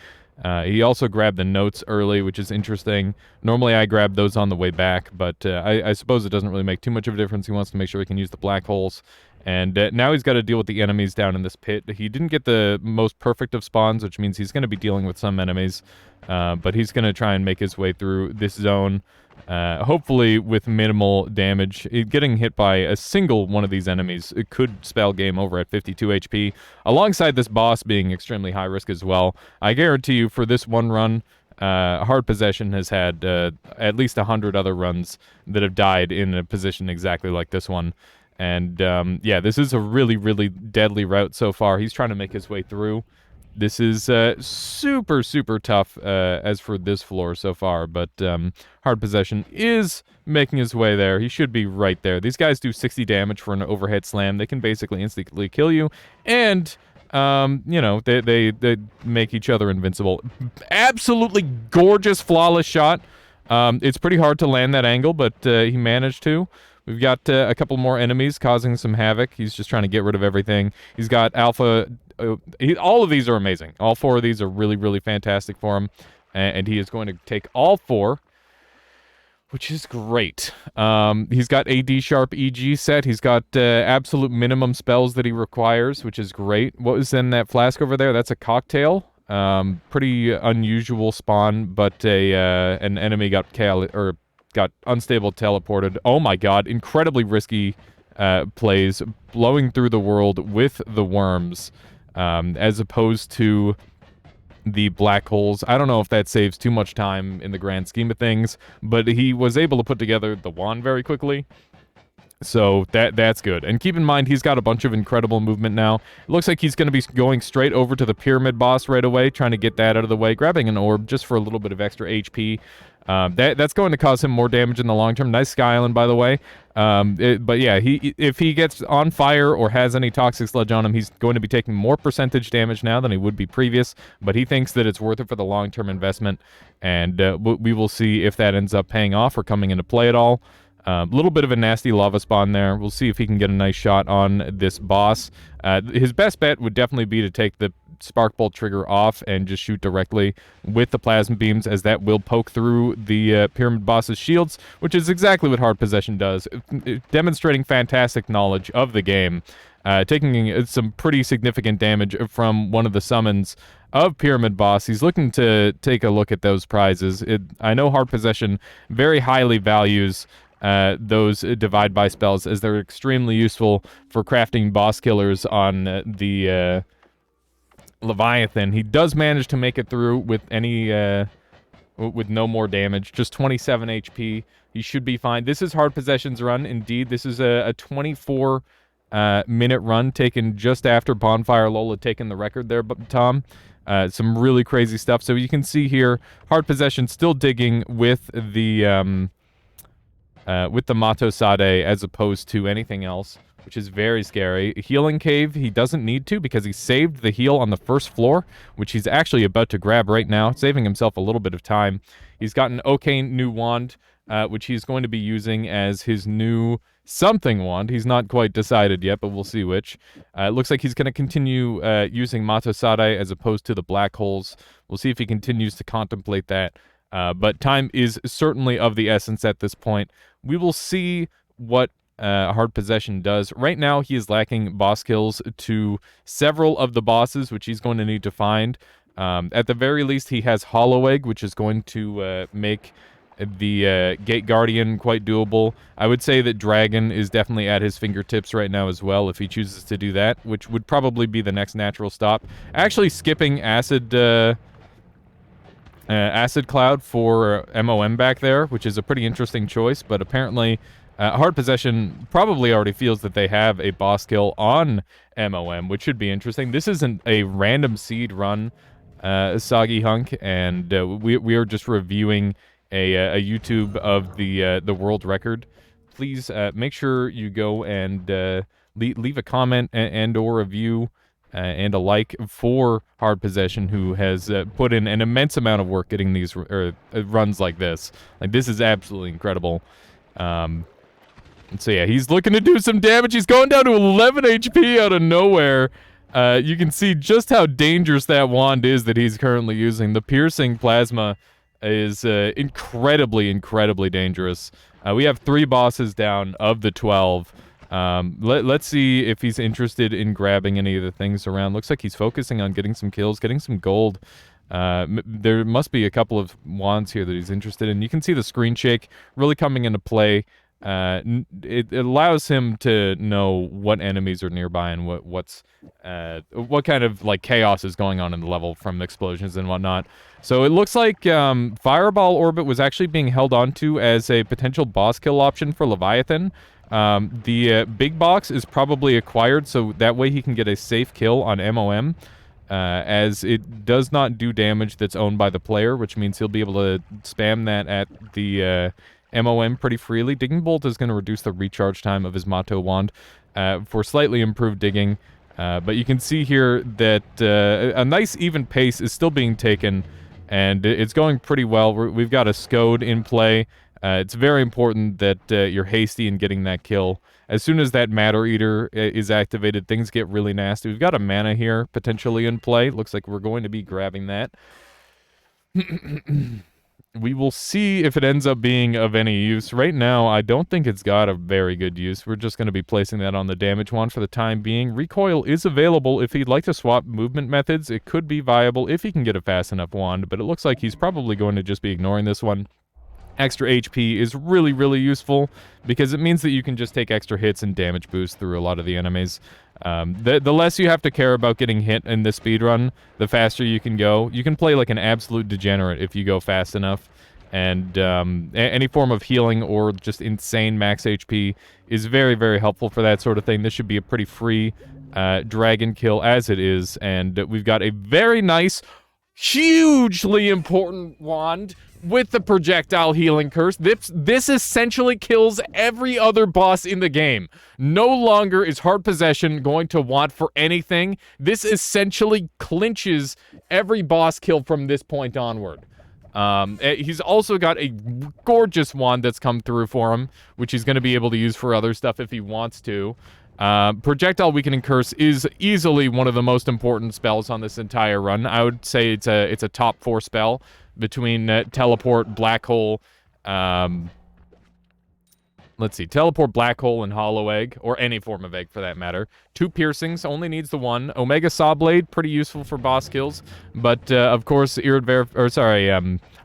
He also grabbed the notes early, which is interesting. Normally I grab those on the way back, but I suppose it doesn't really make too much of a difference. He wants to make sure he can use the black holes And now he's got to deal with the enemies down in this pit. He didn't get the most perfect of spawns, which means he's going to be dealing with some enemies. But he's going to try and make his way through this zone, hopefully with minimal damage. Getting hit by a single one of these enemies, it could spell game over at 52 HP, alongside this boss being extremely high risk as well. I guarantee you for this one run, Hard Possession has had at least 100 other runs that have died in a position exactly like this one. And, yeah, this is a really, really deadly route so far. He's trying to make his way through. This is super, super tough as for this floor so far, but Hard Possession is making his way there. He should be right there. These guys do 60 damage for an overhead slam. They can basically instantly kill you, and, you know, they make each other invincible. Absolutely gorgeous, flawless shot. It's pretty hard to land that angle, but he managed to. We've got a couple more enemies causing some havoc. He's just trying to get rid of everything. He's got Alpha. All of these are amazing. All 4 of these are really, really fantastic for him. And he is going to take all 4, which is great. He's got a D-sharp EG set. He's got absolute minimum spells that he requires, which is great. What was in that flask over there? That's a cocktail. Pretty unusual spawn, but an enemy got unstable teleported. Oh my god, incredibly risky plays, blowing through the world with the worms, as opposed to the black holes. I don't know if that saves too much time in the grand scheme of things, but he was able to put together the wand very quickly. So that's good. And keep in mind, he's got a bunch of incredible movement now. It looks like he's going to be going straight over to the pyramid boss right away, trying to get that out of the way, grabbing an orb just for a little bit of extra HP. That's going to cause him more damage in the long term. Nice Sky Island, by the way. But yeah, if he gets on fire or has any toxic sludge on him, he's going to be taking more percentage damage now than he would be previous. But he thinks that it's worth it for the long-term investment, and we will see if that ends up paying off or coming into play at all. A little bit of a nasty lava spawn there. We'll see if he can get a nice shot on this boss. His best bet would definitely be to take the spark bolt trigger off and just shoot directly with the plasma beams, as that will poke through the pyramid boss's shields, which is exactly what Hard Possession does, demonstrating fantastic knowledge of the game, taking some pretty significant damage from one of the summons of Pyramid Boss. He's looking to take a look at those prizes. I know Hard Possession very highly values those divide by spells, as they're extremely useful for crafting boss killers on the Leviathan. He does manage to make it through with any with no more damage, just 27 HP. He should be fine. This is Hard Possession's run. Indeed, this is a 24 minute run taken just after Bonfire Lola taking the record there, Tom. Some really crazy stuff. So you can see here, Hard Possession still digging with the Mato Sade as opposed to anything else, which is very scary. Healing Cave, he doesn't need to because he saved the heal on the first floor, which he's actually about to grab right now, saving himself a little bit of time. He's got an okay new wand, which he's going to be using as his new something wand. He's not quite decided yet, but we'll see which. It looks like he's going to continue using Mato Sade as opposed to the black holes. We'll see if he continues to contemplate that. But time is certainly of the essence at this point. We will see what Hard Possession does. Right now, he is lacking boss kills to several of the bosses, which he's going to need to find. At the very least, he has Hollow Egg, which is going to make the Gate Guardian quite doable. I would say that Dragon is definitely at his fingertips right now as well, if he chooses to do that, which would probably be the next natural stop. Actually, skipping Acid Cloud for MOM back there, which is a pretty interesting choice, but apparently Hard Possession probably already feels that they have a boss kill on MOM, which should be interesting. This isn't a random seed run, Soggy Hunk, and we are just reviewing a YouTube of the world record. Please make sure you go and leave a comment and or review and a like for Hard Possession, who has put in an immense amount of work getting these runs like this. Like, this is absolutely incredible. So yeah, he's looking to do some damage. He's going down to 11 HP out of nowhere. You can see just how dangerous that wand is that he's currently using. The piercing plasma is incredibly, incredibly dangerous. We have 3 bosses down of the 12. Let's see if he's interested in grabbing any of the things around. Looks like he's focusing on getting some kills, getting some gold. There must be a couple of wands here that he's interested in. You can see the screen shake really coming into play. It allows him to know what enemies are nearby and what kind of like chaos is going on in the level from explosions and whatnot. So it looks like Fireball Orbit was actually being held onto as a potential boss kill option for Leviathan. The big box is probably acquired, so that way he can get a safe kill on MOM, as it does not do damage that's owned by the player, which means he'll be able to spam that at the MOM pretty freely. Digging Bolt is going to reduce the recharge time of his Mato Wand for slightly improved digging, but you can see here that a nice even pace is still being taken, and it's going pretty well. We've got a Scode in play. It's very important that you're hasty in getting that kill. As soon as that Matter Eater is activated, things get really nasty. We've got a mana here potentially in play. Looks like we're going to be grabbing that. We will see if it ends up being of any use. Right now, I don't think it's got a very good use. We're just going to be placing that on the damage wand for the time being. Recoil is available if he'd like to swap movement methods. It could be viable if he can get a fast enough wand, but it looks like he's probably going to just be ignoring this one. Extra HP is really, really useful because it means that you can just take extra hits and damage boost through a lot of the enemies. The less you have to care about getting hit in the speedrun, the faster you can go. You can play like an absolute degenerate if you go fast enough. And any form of healing or just insane max HP is very, very helpful for that sort of thing. This should be a pretty free dragon kill as it is. And we've got a very nice, hugely important wand with the projectile healing curse. This essentially kills every other boss in the game. No longer is Hard Possession going to want for anything. This essentially clinches every boss kill from this point onward. He's also got a gorgeous wand that's come through for him, which he's going to be able to use for other stuff if he wants to. Projectile Weakening Curse is easily one of the most important spells on this entire run. I would say it's a top 4 spell between Teleport, Black Hole, let's see, Teleport, Black Hole, and Hollow Egg, or any form of egg for that matter. 2 piercings, only needs the 1. Omega Saw Blade, pretty useful for boss kills, but of course,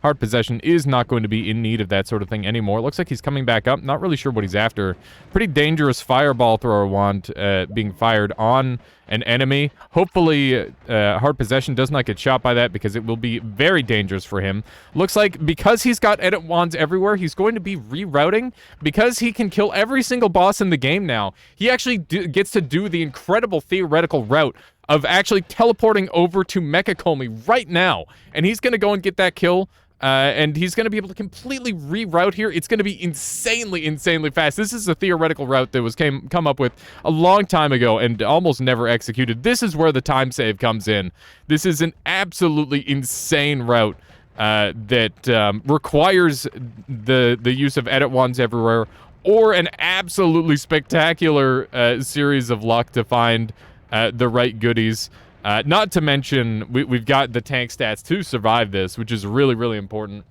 Hard Possession is not going to be in need of that sort of thing anymore. Looks like he's coming back up, not really sure what he's after. Pretty dangerous Fireball Thrower wand being fired on an enemy. Hopefully, Hard Possession does not get shot by that because it will be very dangerous for him. Looks like because he's got edit wands everywhere, he's going to be rerouting. Because he can kill every single boss in the game now, he actually gets to do the incredible theoretical route of actually teleporting over to Mechacolmy right now. And he's going to go and get that kill. And he's going to be able to completely reroute here. It's going to be insanely, insanely fast. This is a theoretical route that was come up with a long time ago and almost never executed. This is where the time save comes in. This is an absolutely insane route that requires the use of edit wands everywhere, or an absolutely spectacular series of luck to find the right goodies. Not to mention, we've got the tank stats to survive this, which is really, really important.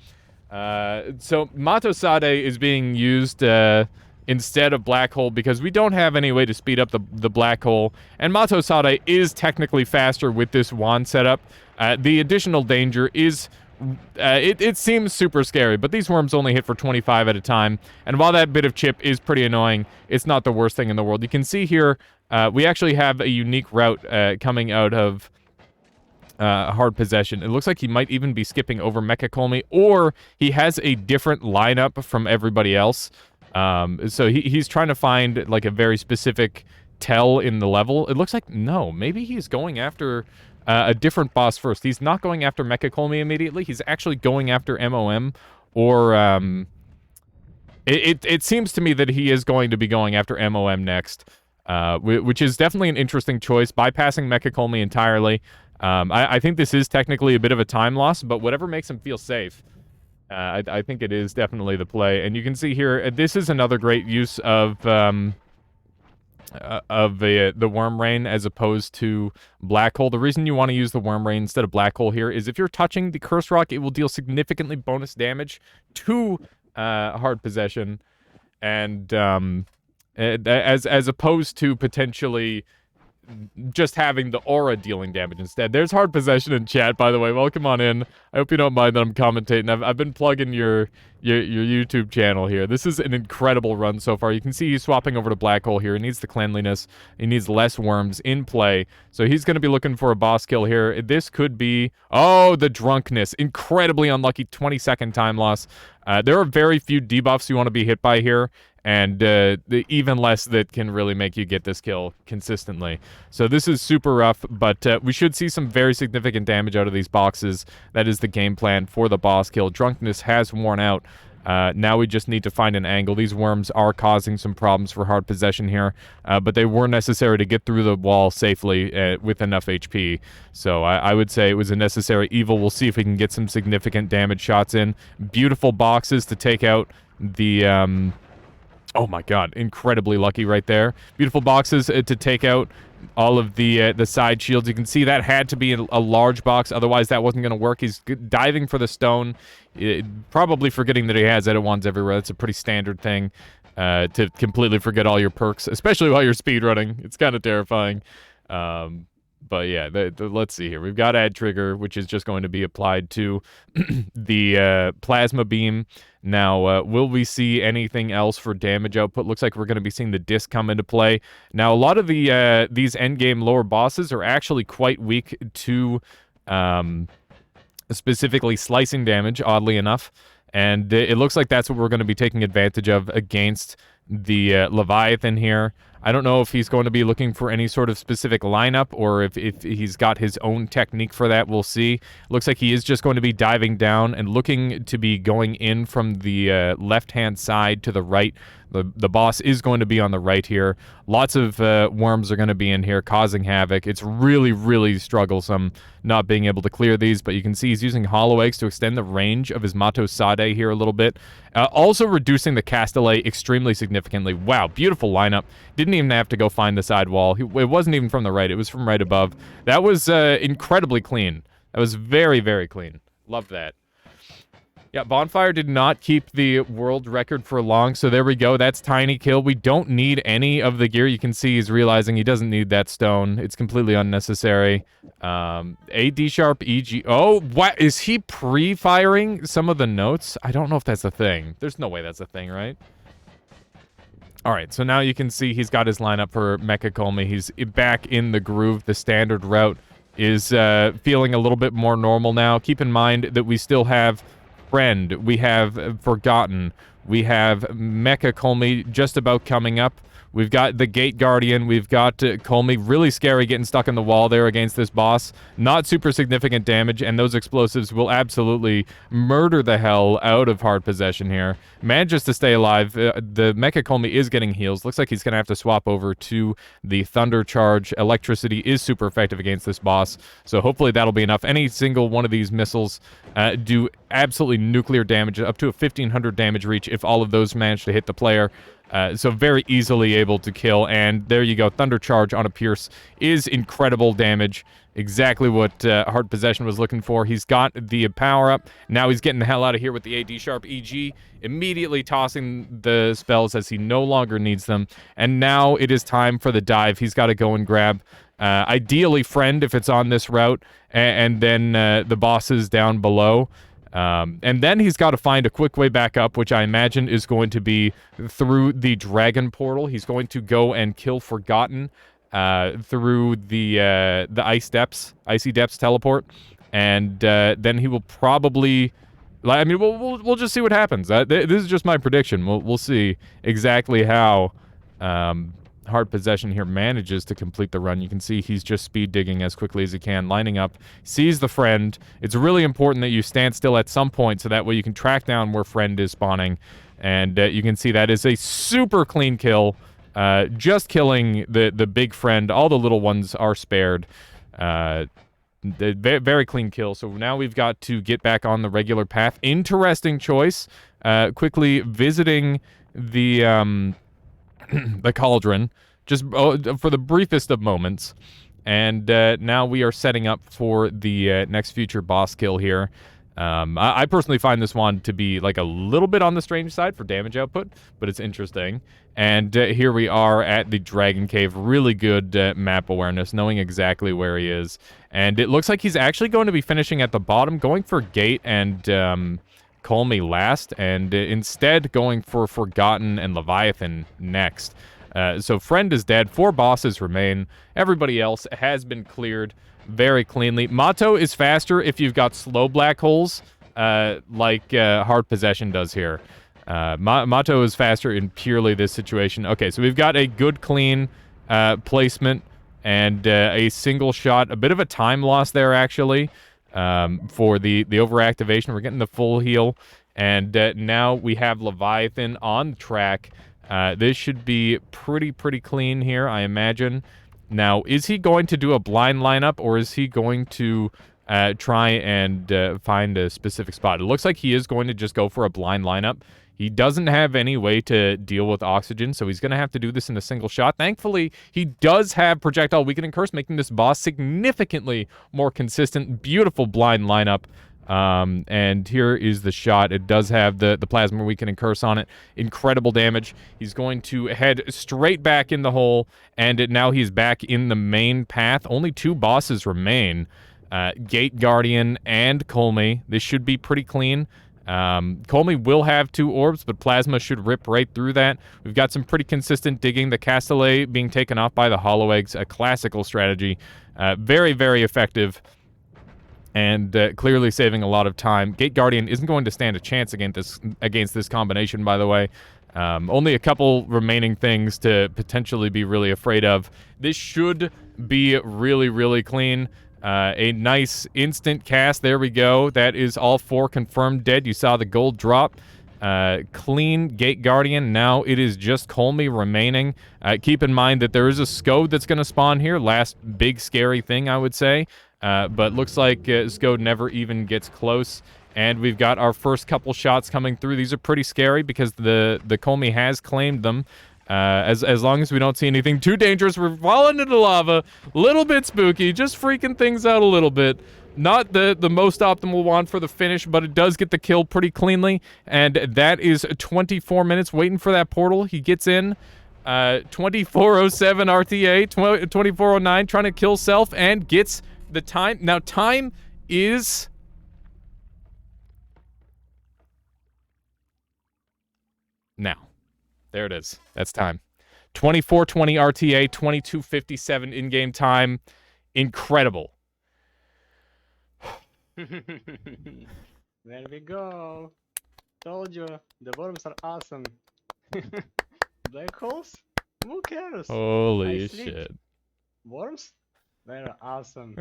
So Mato Sade is being used instead of Black Hole because we don't have any way to speed up the Black Hole. And Mato Sade is technically faster with this wand setup. The additional danger is... it seems super scary, but these worms only hit for 25 at a time. And while that bit of chip is pretty annoying, it's not the worst thing in the world. You can see here... we actually have a unique route coming out of Hard Possession. It looks like he might even be skipping over Mechacolmy, or he has a different lineup from everybody else. So he's trying to find like a very specific tell in the level. It looks like, no, maybe he's going after a different boss first. He's not going after Mechacolmy immediately. He's actually going after MOM, or... It seems to me that he is going to be going after MOM next. Which is definitely an interesting choice, bypassing Mechacolmy entirely. I think this is technically a bit of a time loss, but whatever makes him feel safe, I think it is definitely the play. And you can see here, this is another great use of the Worm Rain as opposed to Black Hole. The reason you want to use the Worm Rain instead of Black Hole here is if you're touching the Curse Rock, it will deal significantly bonus damage to Hard Possession. And as opposed to potentially just having the aura dealing damage instead. There's hard possession in chat, by the way. Welcome on in. I hope you don't mind that I'm commentating. I've been plugging your YouTube channel here. This is an incredible run so far. You can see he's swapping over to Black Hole here. He needs the cleanliness. He needs less worms in play. So he's going to be looking for a boss kill here. This could be... Oh, the drunkenness. Incredibly unlucky 20-second time loss. There are very few debuffs you want to be hit by here, and even less that can really make you get this kill consistently. So this is super rough, but we should see some very significant damage out of these boxes. That is the game plan for the boss kill. Drunkenness has worn out. Now we just need to find an angle. These worms are causing some problems for hard possession here, but they were necessary to get through the wall safely with enough HP. So I would say it was a necessary evil. We'll see if we can get some significant damage shots in. Beautiful boxes to take out the... Oh my god, incredibly lucky right there. Beautiful boxes to take out all of the side shields. You can see that had to be a large box, otherwise that wasn't going to work. He's diving for the stone, probably forgetting that he has edit wands everywhere. That's a pretty standard thing, to completely forget all your perks, especially while you're speedrunning. It's kind of terrifying. But yeah, let's see here. We've got add trigger, which is just going to be applied to the plasma beam. Now, will we see anything else for damage output? Looks like we're going to be seeing the disc come into play. Now, a lot of these endgame lower bosses are actually quite weak to specifically slicing damage, oddly enough. And it looks like that's what we're going to be taking advantage of against the Leviathan here. I don't know if he's going to be looking for any sort of specific lineup or if he's got his own technique for that. We'll see. Looks like he is just going to be diving down and looking to be going in from the left-hand side to the right. The boss is going to be on the right here. Lots of worms are going to be in here causing havoc. It's really, really strugglesome not being able to clear these, but you can see he's using hollow eggs to extend the range of his Mato Sade here a little bit. Also reducing the cast delay extremely significantly. Wow, beautiful lineup. Didn't even have to go find the side wall. It wasn't even from the right. It was from right above. That was incredibly clean. That was very, very clean. Love that. Yeah, Bonfire did not keep the world record for long, so there we go. That's tiny kill. We don't need any of the gear. You can see he's realizing he doesn't need that stone. It's completely unnecessary. A D-sharp EG. Oh, what? Is he pre-firing some of the notes? I don't know if that's a thing. There's no way that's a thing, right? All right, so now you can see he's got his lineup for Mecha Colmy. He's back in the groove. The standard route is feeling a little bit more normal now. Keep in mind that we still have Friend, we have Forgotten, we have Mecha Colmy just about coming up. We've got the Gate Guardian, we've got Colmy, really scary getting stuck in the wall there against this boss. Not super significant damage, and those explosives will absolutely murder the hell out of hard possession here. Manages to stay alive. The Mecha Colmy is getting heals. Looks like he's going to have to swap over to the Thunder Charge. Electricity is super effective against this boss, so hopefully that'll be enough. Any single one of these missiles do absolutely nuclear damage, up to a 1500 damage reach if all of those manage to hit the player. So very easily able to kill, and there you go. Thunder Charge on a Pierce is incredible damage. Exactly what Hard Possession was looking for. He's got the power-up. Now he's getting the hell out of here with the AD Sharp EG, immediately tossing the spells as he no longer needs them. And now it is time for the dive. He's got to go and grab, ideally, Friend if it's on this route, and then the bosses down below. And then he's got to find a quick way back up, which I imagine is going to be through the Dragon Portal. He's going to go and kill Forgotten through the Icy Depths teleport, and then he will probably... I mean, we'll just see what happens. This is just my prediction. We'll see exactly how Hard Possession here manages to complete the run. You can see he's just speed digging as quickly as he can, lining up, sees the Friend. It's really important that you stand still at some point so that way you can track down where Friend is spawning. And you can see that is a super clean kill. Just killing the big Friend. All the little ones are spared. Very clean kill. So now we've got to get back on the regular path. Interesting choice. Quickly visiting the the Cauldron, just for the briefest of moments. And now we are setting up for the next future boss kill here. I personally find this one to be like a little bit on the strange side for damage output, but it's interesting. And here we are at the Dragon Cave. Really good map awareness, knowing exactly where he is. And it looks like he's actually going to be finishing at the bottom, going for Gate and Call Me last, and instead going for Forgotten and Leviathan next. So Friend is dead. 4 bosses remain. Everybody else has been cleared very cleanly. Mato is faster if you've got slow black holes, like Hard Possession does here. Mato is faster in purely this situation. Okay, so we've got a good, clean placement and a single shot. A bit of a time loss there, actually, for the overactivation. We're getting the full heal, and now we have Leviathan on track. This should be pretty clean here, I imagine. Now, is he going to do a blind lineup, or is he going to try and find a specific spot? It looks like he is going to just go for a blind lineup. He doesn't have any way to deal with oxygen, so he's going to have to do this in a single shot. Thankfully, he does have Projectile Weakening Curse, making this boss significantly more consistent. Beautiful blind lineup. And here is the shot. It does have the Plasma Weakening Curse on it. Incredible damage. He's going to head straight back in the hole, and now he's back in the main path. Only 2 bosses remain. Gate Guardian and Colmy. This should be pretty clean. Colmy will have 2 orbs, but Plasma should rip right through that. We've got some pretty consistent digging. The Castellet being taken off by the Hollow Eggs, a classical strategy. Very effective. And clearly saving a lot of time. Gate Guardian isn't going to stand a chance against this combination, by the way. Only a couple remaining things to potentially be really afraid of. This should be really clean. A nice instant cast. There we go. That is all 4 confirmed dead. You saw the gold drop. Clean Gate Guardian. Now it is just Colmy remaining. Keep in mind that there is a Skode that's going to spawn here. Last big scary thing, I would say. But looks like Skode never even gets close. And we've got our first couple shots coming through. These are pretty scary because the Colmy has claimed them. As long as we don't see anything too dangerous, we're falling into lava. Little bit spooky, just freaking things out a little bit. Not the most optimal one for the finish, but it does get the kill pretty cleanly. And that is 24 minutes waiting for that portal. He gets in. 2407 RTA, 2409 trying to kill self and gets the time. Now time is now. There it is. That's time. 2420 RTA, 2257 in-game time. Incredible. There we go. Told you, the worms are awesome. Black holes? Who cares? Holy shit. Worms? They're awesome.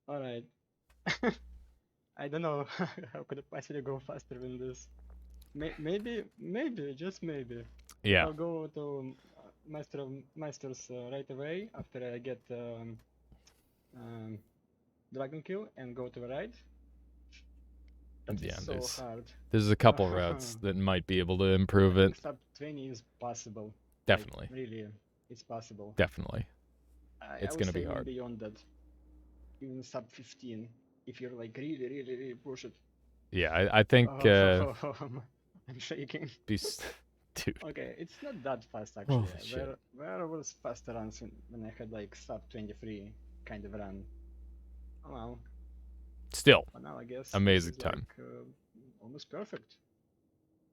Alright. I don't know how could I possibly go faster than this. Maybe, just maybe. Yeah. I'll go to Masters right away after I get Dragon Kill and go to the right. That's so hard. There's a couple routes that might be able to improve it. Sub 20 is possible. Definitely. Like, really, it's possible. Definitely. It's gonna be hard. Beyond that, even sub 15, if you're like really push it. Yeah, I think. I'm shaking. Dude. Okay, it's not that fast actually. Shit. Where was faster runs when I had like sub 23 kind of run? Oh well. Still. But now I guess amazing time. Like, almost perfect.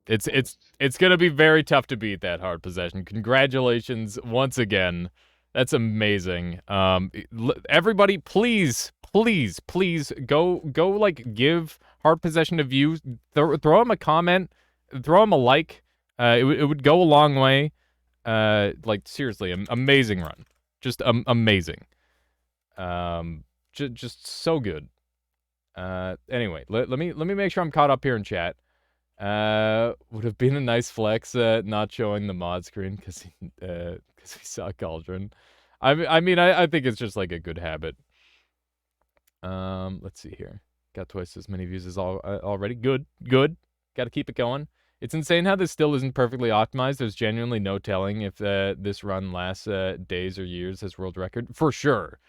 It's gonna be very tough to beat that hard possession. Congratulations once again. That's amazing. Everybody, please go like give hard possession a view. Throw him a comment. Throw him a like. It would go a long way. Like seriously, amazing run. Just amazing. Just so good. Anyway, let me make sure I'm caught up here in chat. Would have been a nice flex, not showing the mod screen because we saw Cauldron. I mean, I think it's just like a good habit. Let's see here. Got twice as many views as already. Good. Got to keep it going. It's insane how this still isn't perfectly optimized. There's genuinely no telling if this run lasts days or years as world record. For sure.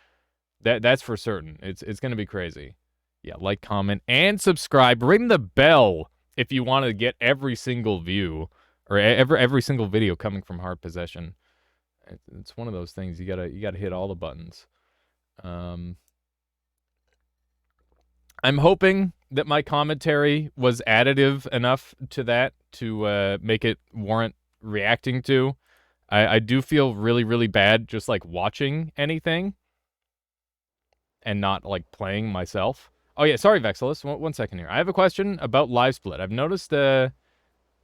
That's for certain. It's gonna be crazy. Yeah, like, comment, and subscribe. Ring the bell if you want to get every single view or every single video coming from Hard Possession. It's one of those things you gotta hit all the buttons. I'm hoping that my commentary was additive enough to that to make it warrant reacting to. I do feel really, really bad just like watching anything and not like playing myself. Oh yeah, sorry Vexilus. One second here. I have a question about live split. I've noticed when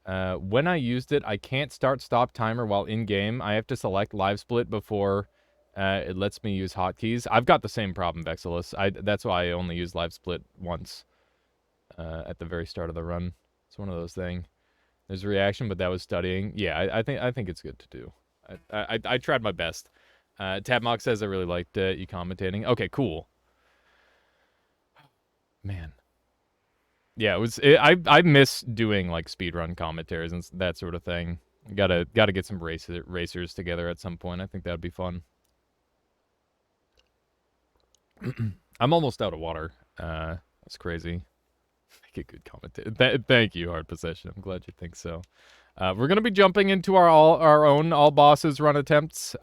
I used it, I can't stop timer while in game. I have to select live split before it lets me use hotkeys. I've got the same problem, Vexilus. That's why I only use live split once at the very start of the run. It's one of those things. There's a reaction, but that was studying. Yeah, I think it's good to do. I tried my best. Tabmox says I really liked you commentating. Okay, cool. Man. Yeah, I miss doing like speedrun commentaries and that sort of thing. Gotta get some racers together at some point. I think that'd be fun. I'm almost out of water. That's crazy. Make a good commentator. Thank you, Hard Possession. I'm glad you think so. We're gonna be jumping into our own all bosses run attempts.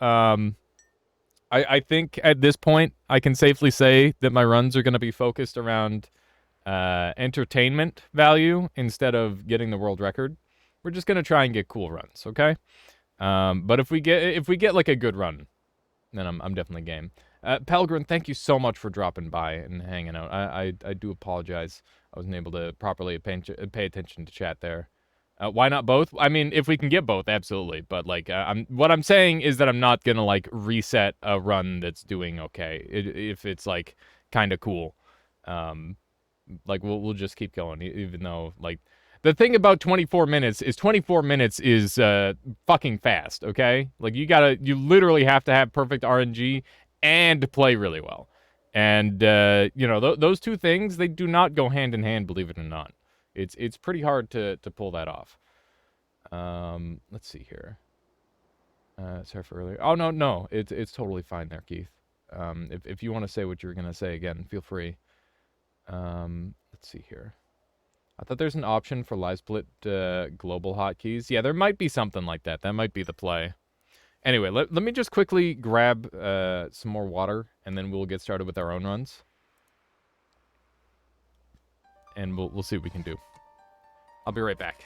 I think at this point I can safely say that my runs are gonna be focused around entertainment value instead of getting the world record. We're just gonna try and get cool runs, okay? But if we get like a good run, then I'm definitely game. Pelgrim, thank you so much for dropping by and hanging out. I do apologize. I wasn't able to properly pay attention to chat there. Why not both? I mean, if we can get both, absolutely. But like, what I'm saying is that I'm not gonna like reset a run that's doing okay if it's like kind of cool. Like we'll just keep going, even though like the thing about 24 minutes is fucking fast. Okay, like you literally have to have perfect RNG and play really well, and you know those two things, they do not go hand in hand, believe it or not. It's pretty hard to pull that off. Let's see here. Sorry for earlier. Oh no, it's totally fine there, Keith. If you want to say what you were gonna say again, feel free. Let's see here. I thought there's an option for live split global hotkeys. Yeah, there might be something like that. That might be the play. Anyway, let me just quickly grab some more water, and then we'll get started with our own runs. And we'll see what we can do. I'll be right back.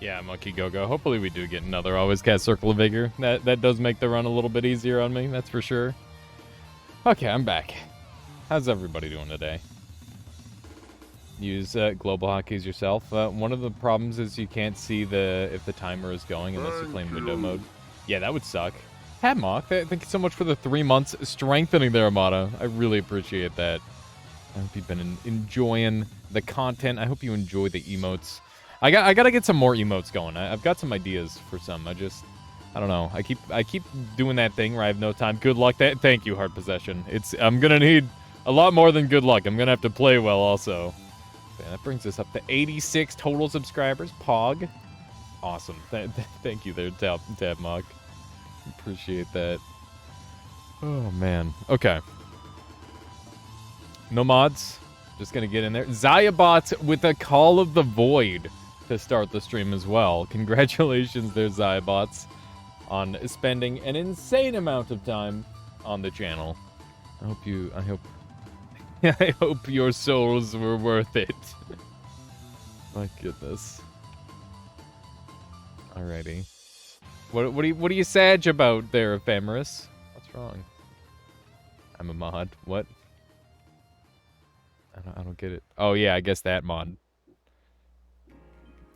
Yeah, Monkey Go-Go. Hopefully we do get another Always Cast Circle of Vigor. That does make the run a little bit easier on me, that's for sure. Okay, I'm back. How's everybody doing today? Use Global Hotkeys yourself. One of the problems is you can't see if the timer is going unless you're playing window mode. Yeah, that would suck. Hadmock, thank you so much for the 3 months strengthening their Armada. I really appreciate that. I hope you've been enjoying the content. I hope you enjoy the emotes. I gotta get some more emotes going. I've got some ideas for some. I don't know. I keep doing that thing where I have no time. Good luck. Thank you, Hard Possession. I'm gonna need a lot more than good luck. I'm gonna have to play well also. Okay, that brings us up to 86 total subscribers. Pog. Awesome. Thank you there, Tabmock. Appreciate that. Oh man. Okay. No mods. Just gonna get in there. Zayabot with a Call of the Void to start the stream as well. Congratulations there, Zyabots, on spending an insane amount of time on the channel. I hope your souls were worth it. My goodness. Alrighty. What are you sad about there, Ephemerus? What's wrong? I'm a mod. What? I don't get it. Oh yeah, I guess that mod.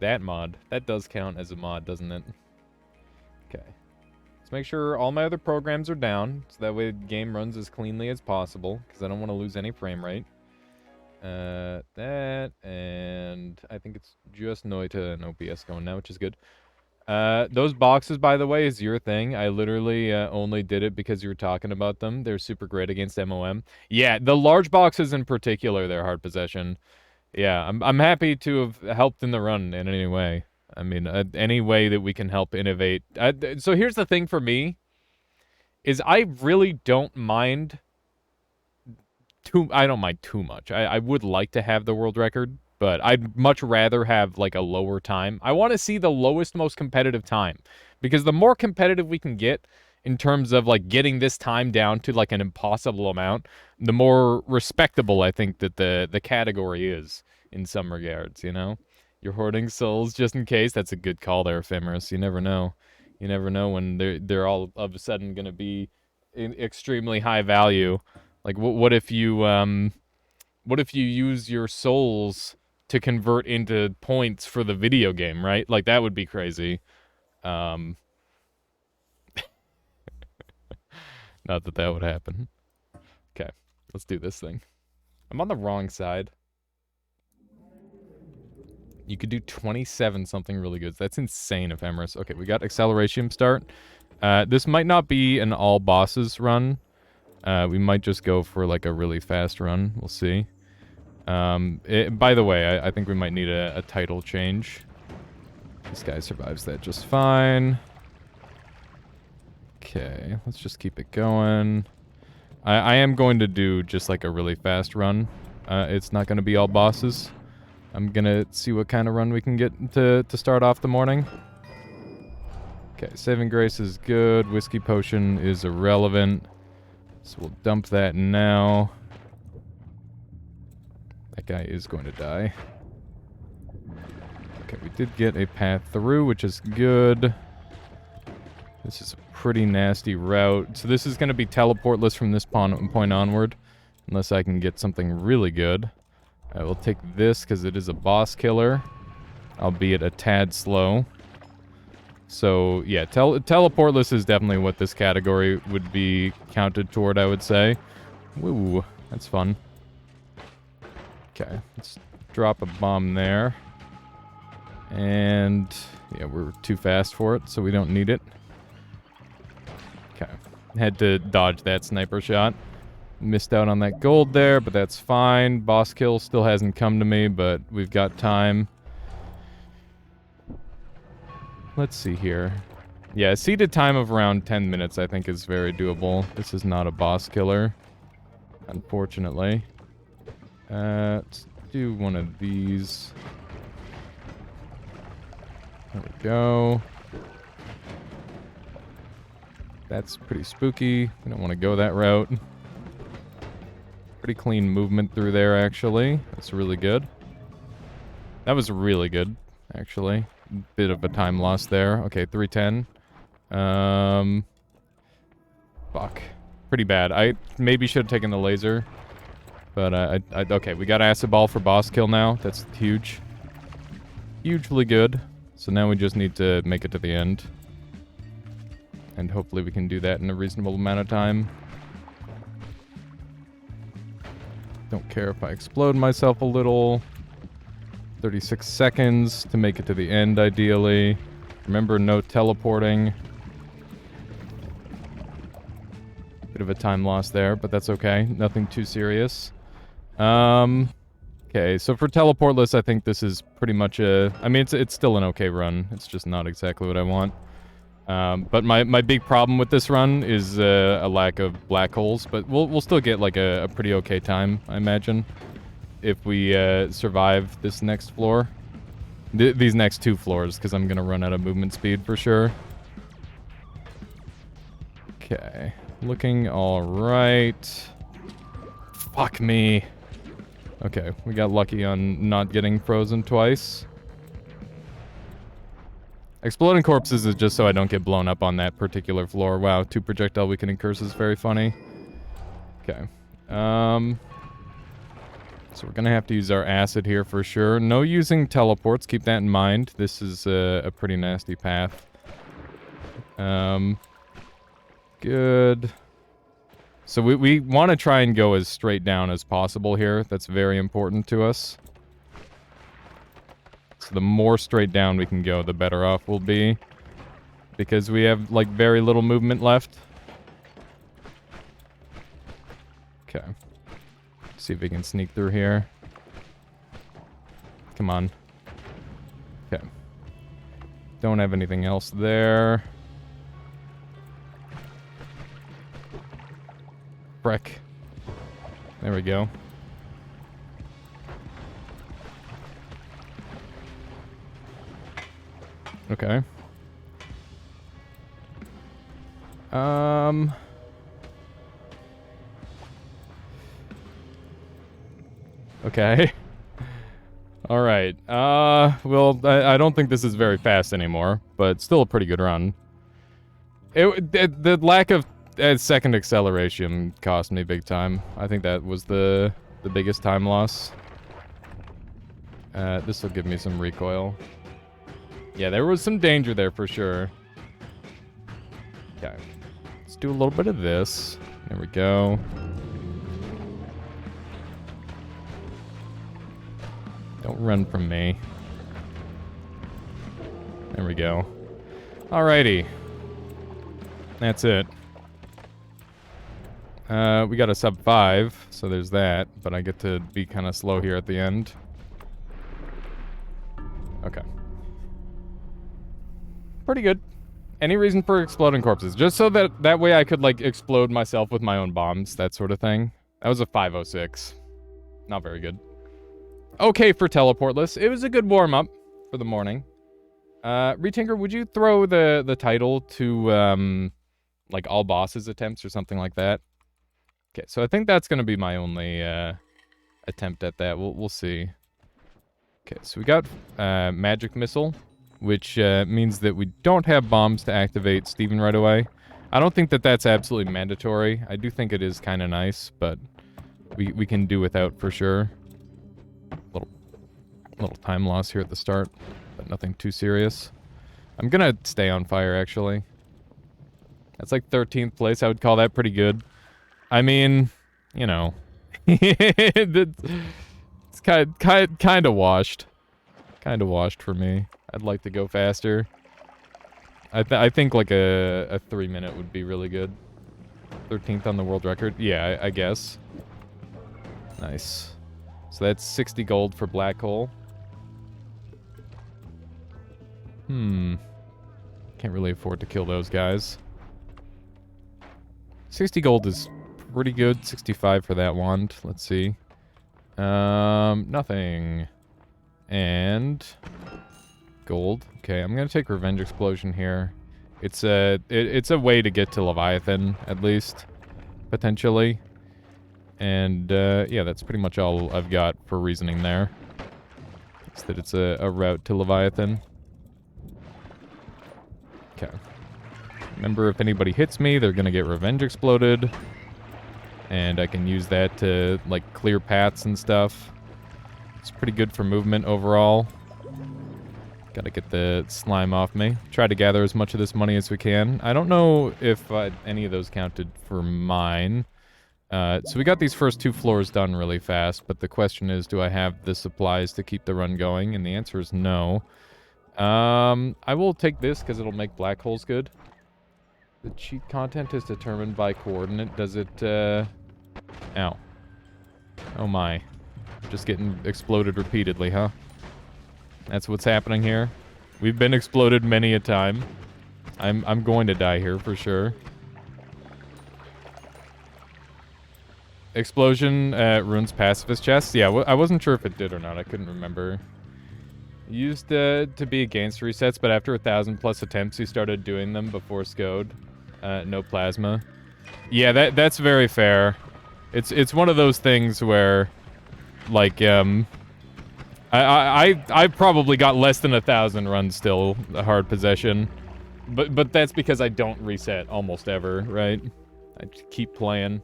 That does count as a mod, doesn't it? Okay. Let's make sure all my other programs are down, so that way the game runs as cleanly as possible, because I don't want to lose any frame rate. That, and I think it's just Noita and OBS going now, which is good. Those boxes, by the way, is your thing. I literally only did it because you were talking about them. They're super great against MOM. Yeah, the large boxes in particular, they're hard possession. Yeah, I'm happy to have helped in the run in any way. I mean, any way that we can help innovate. So here's the thing for me, is I really don't mind I don't mind too much. I would like to have the world record, but I'd much rather have like a lower time. I want to see the lowest, most competitive time, because the more competitive we can get in terms of like getting this time down to like an impossible amount, the more respectable I think that the category is in some regards, you know? You're hoarding souls just in case. That's a good call there, Ephemerus. You never know. You never know when they're all of a sudden going to be in extremely high value. Like what if you use your souls to convert into points for the video game, right? Like that would be crazy. Not that would happen. Okay, let's do this thing. I'm on the wrong side. You could do 27 something really good. That's insane, Ephemerus. Okay, we got Acceleration start. This might not be an all bosses run. We might just go for like a really fast run. We'll see. By the way, I think we might need a title change. This guy survives that just fine. Okay, let's just keep it going. I am going to do just like a really fast run. It's not going to be all bosses. I'm going to see what kind of run we can get to start off the morning. Okay, Saving Grace is good. Whiskey Potion is irrelevant. So we'll dump that now. That guy is going to die. Okay, we did get a path through, which is good. This is a pretty nasty route. So this is going to be teleportless from this point onward. Unless I can get something really good. I will take this because it is a boss killer. Albeit a tad slow. So, yeah, teleportless is definitely what this category would be counted toward, I would say. Woo, that's fun. Okay, let's drop a bomb there. And, yeah, we're too fast for it, so we don't need it. Okay, had to dodge that sniper shot. Missed out on that gold there, but that's fine. Boss kill still hasn't come to me, but we've got time. Let's see here. Yeah, seated time of around 10 minutes I think is very doable. This is not a boss killer, unfortunately. Let's do one of these. There we go. That's pretty spooky. We don't want to go that route. Pretty clean movement through there, actually. That's really good. That was really good, actually. bit of a time loss there. Okay, 310. Fuck. Pretty bad. I maybe should have taken the laser. But, okay, we got acid ball for boss kill now. That's huge. Hugely good. So now we just need to make it to the end. And hopefully we can do that in a reasonable amount of time. Don't care if I explode myself a little. 36 seconds to make it to the end, ideally. Remember, no teleporting. Bit of a time loss there, but that's okay. Nothing too serious. Okay, so for teleportless, I think this is pretty much a... I mean, it's still an okay run. It's just not exactly what I want. But my big problem with this run is a lack of black holes, but we'll still get like a pretty okay time, I imagine, if we survive this next floor. These next 2 floors, because I'm gonna run out of movement speed for sure. Okay, looking all right. Fuck me. Okay, we got lucky on not getting frozen twice. Exploding corpses is just so I don't get blown up on that particular floor. Wow, 2 projectile weakening curses, very funny. Okay. So we're gonna have to use our acid here for sure. No using teleports, keep that in mind. This is a pretty nasty path. Good. So we want to try and go as straight down as possible here. That's very important to us. So the more straight down we can go, the better off we'll be. Because we have, like, very little movement left. Okay. See if we can sneak through here. Come on. Okay. Don't have anything else there. Frick. There we go. Okay. Okay. Alright. Well, I don't think this is very fast anymore, but still a pretty good run. The lack of second acceleration cost me big time. I think that was the biggest time loss. This will give me some recoil. Yeah, there was some danger there for sure. Okay. Let's do a little bit of this. There we go. Don't run from me. There we go. Alrighty. That's it. We got a sub 5, so there's that, but I get to be kind of slow here at the end. Okay. Pretty good. Any reason for exploding corpses? Just so that way I could, like, explode myself with my own bombs, that sort of thing. That was a 506. Not very good. Okay for teleportless. It was a good warm-up for the morning. Retinker, would you throw the title to, like, all bosses attempts or something like that? Okay, so I think that's gonna be my only, attempt at that. We'll see. Okay, so we got, magic missile, which, means that we don't have bombs to activate Steven right away. I don't think that that's absolutely mandatory. I do think it is kind of nice, but we can do without for sure. Little time loss here at the start, but nothing too serious. I'm gonna stay on fire, actually. That's like 13th place. I would call that pretty good. I mean, you know, it's kind of washed. Kind of washed for me. I'd like to go faster. I think like a 3-minute would be really good. 13th on the world record. Yeah, I guess. Nice. So that's 60 gold for black hole. Can't really afford to kill those guys. 60 gold is pretty good. 65 for that wand. Let's see. Nothing. And gold. Okay, I'm gonna take Revenge Explosion here. It's a way to get to Leviathan, at least. Potentially. And, yeah, that's pretty much all I've got for reasoning there. It's that it's a route to Leviathan. Okay. Remember, if anybody hits me, they're gonna get revenge exploded. And I can use that to, like, clear paths and stuff. It's pretty good for movement overall. Gotta get the slime off me. Try to gather as much of this money as we can. I don't know if any of those counted for mine. So we got these first 2 floors done really fast, but the question is, do I have the supplies to keep the run going? And the answer is no. I will take this because it'll make black holes good. The cheat content is determined by coordinate. Does it, Ow. Oh my. Just getting exploded repeatedly, huh? That's what's happening here. We've been exploded many a time. I'm going to die here for sure. Explosion ruins pacifist chests. Yeah, I wasn't sure if it did or not. I couldn't remember. Used to be against resets, but after 1,000+ attempts, he started doing them before SCOD. No plasma. Yeah, that's very fair. It's one of those things where, like, I've probably got less than 1,000 runs still, a hard possession. But that's because I don't reset almost ever, right? I just keep playing.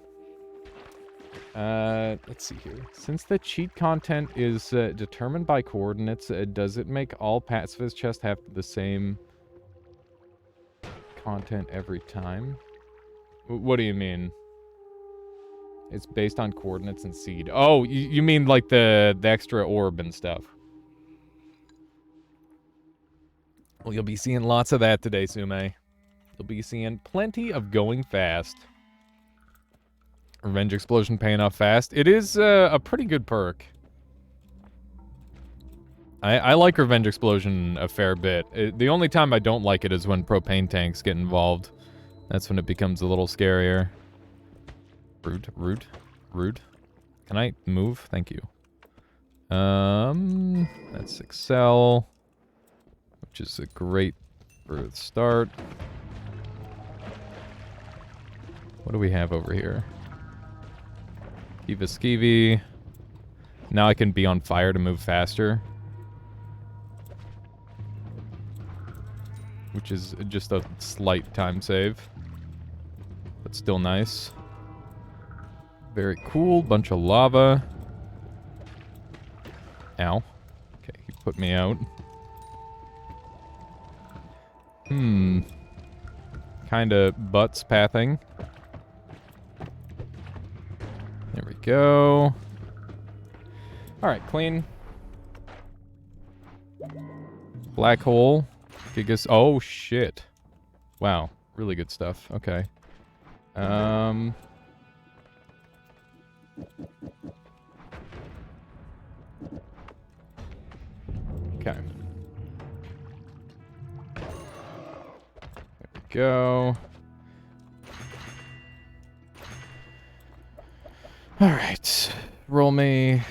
Let's see here. Since the cheat content is determined by coordinates, does it make all pacifist chests have the same content every time? What do you mean? It's based on coordinates and seed. Oh, you mean like the extra orb and stuff. Well, you'll be seeing lots of that today, Sume. You'll be seeing plenty of going fast. Revenge Explosion paying off fast. It is a pretty good perk. I like Revenge Explosion a fair bit. The only time I don't like it is when propane tanks get involved. That's when it becomes a little scarier. Rude. Can I move? Thank you. That's Excel, which is a great for the start. What do we have over here? Kiva Skeevy. Now I can be on fire to move faster. Which is just a slight time save. But still nice. Very cool. Bunch of lava. Ow. Okay, he put me out. Kinda butts pathing. There we go. Alright, clean. Black hole. Gigas. Oh, shit. Wow. Really good stuff. Okay. Okay. There we go. Alright. Roll me.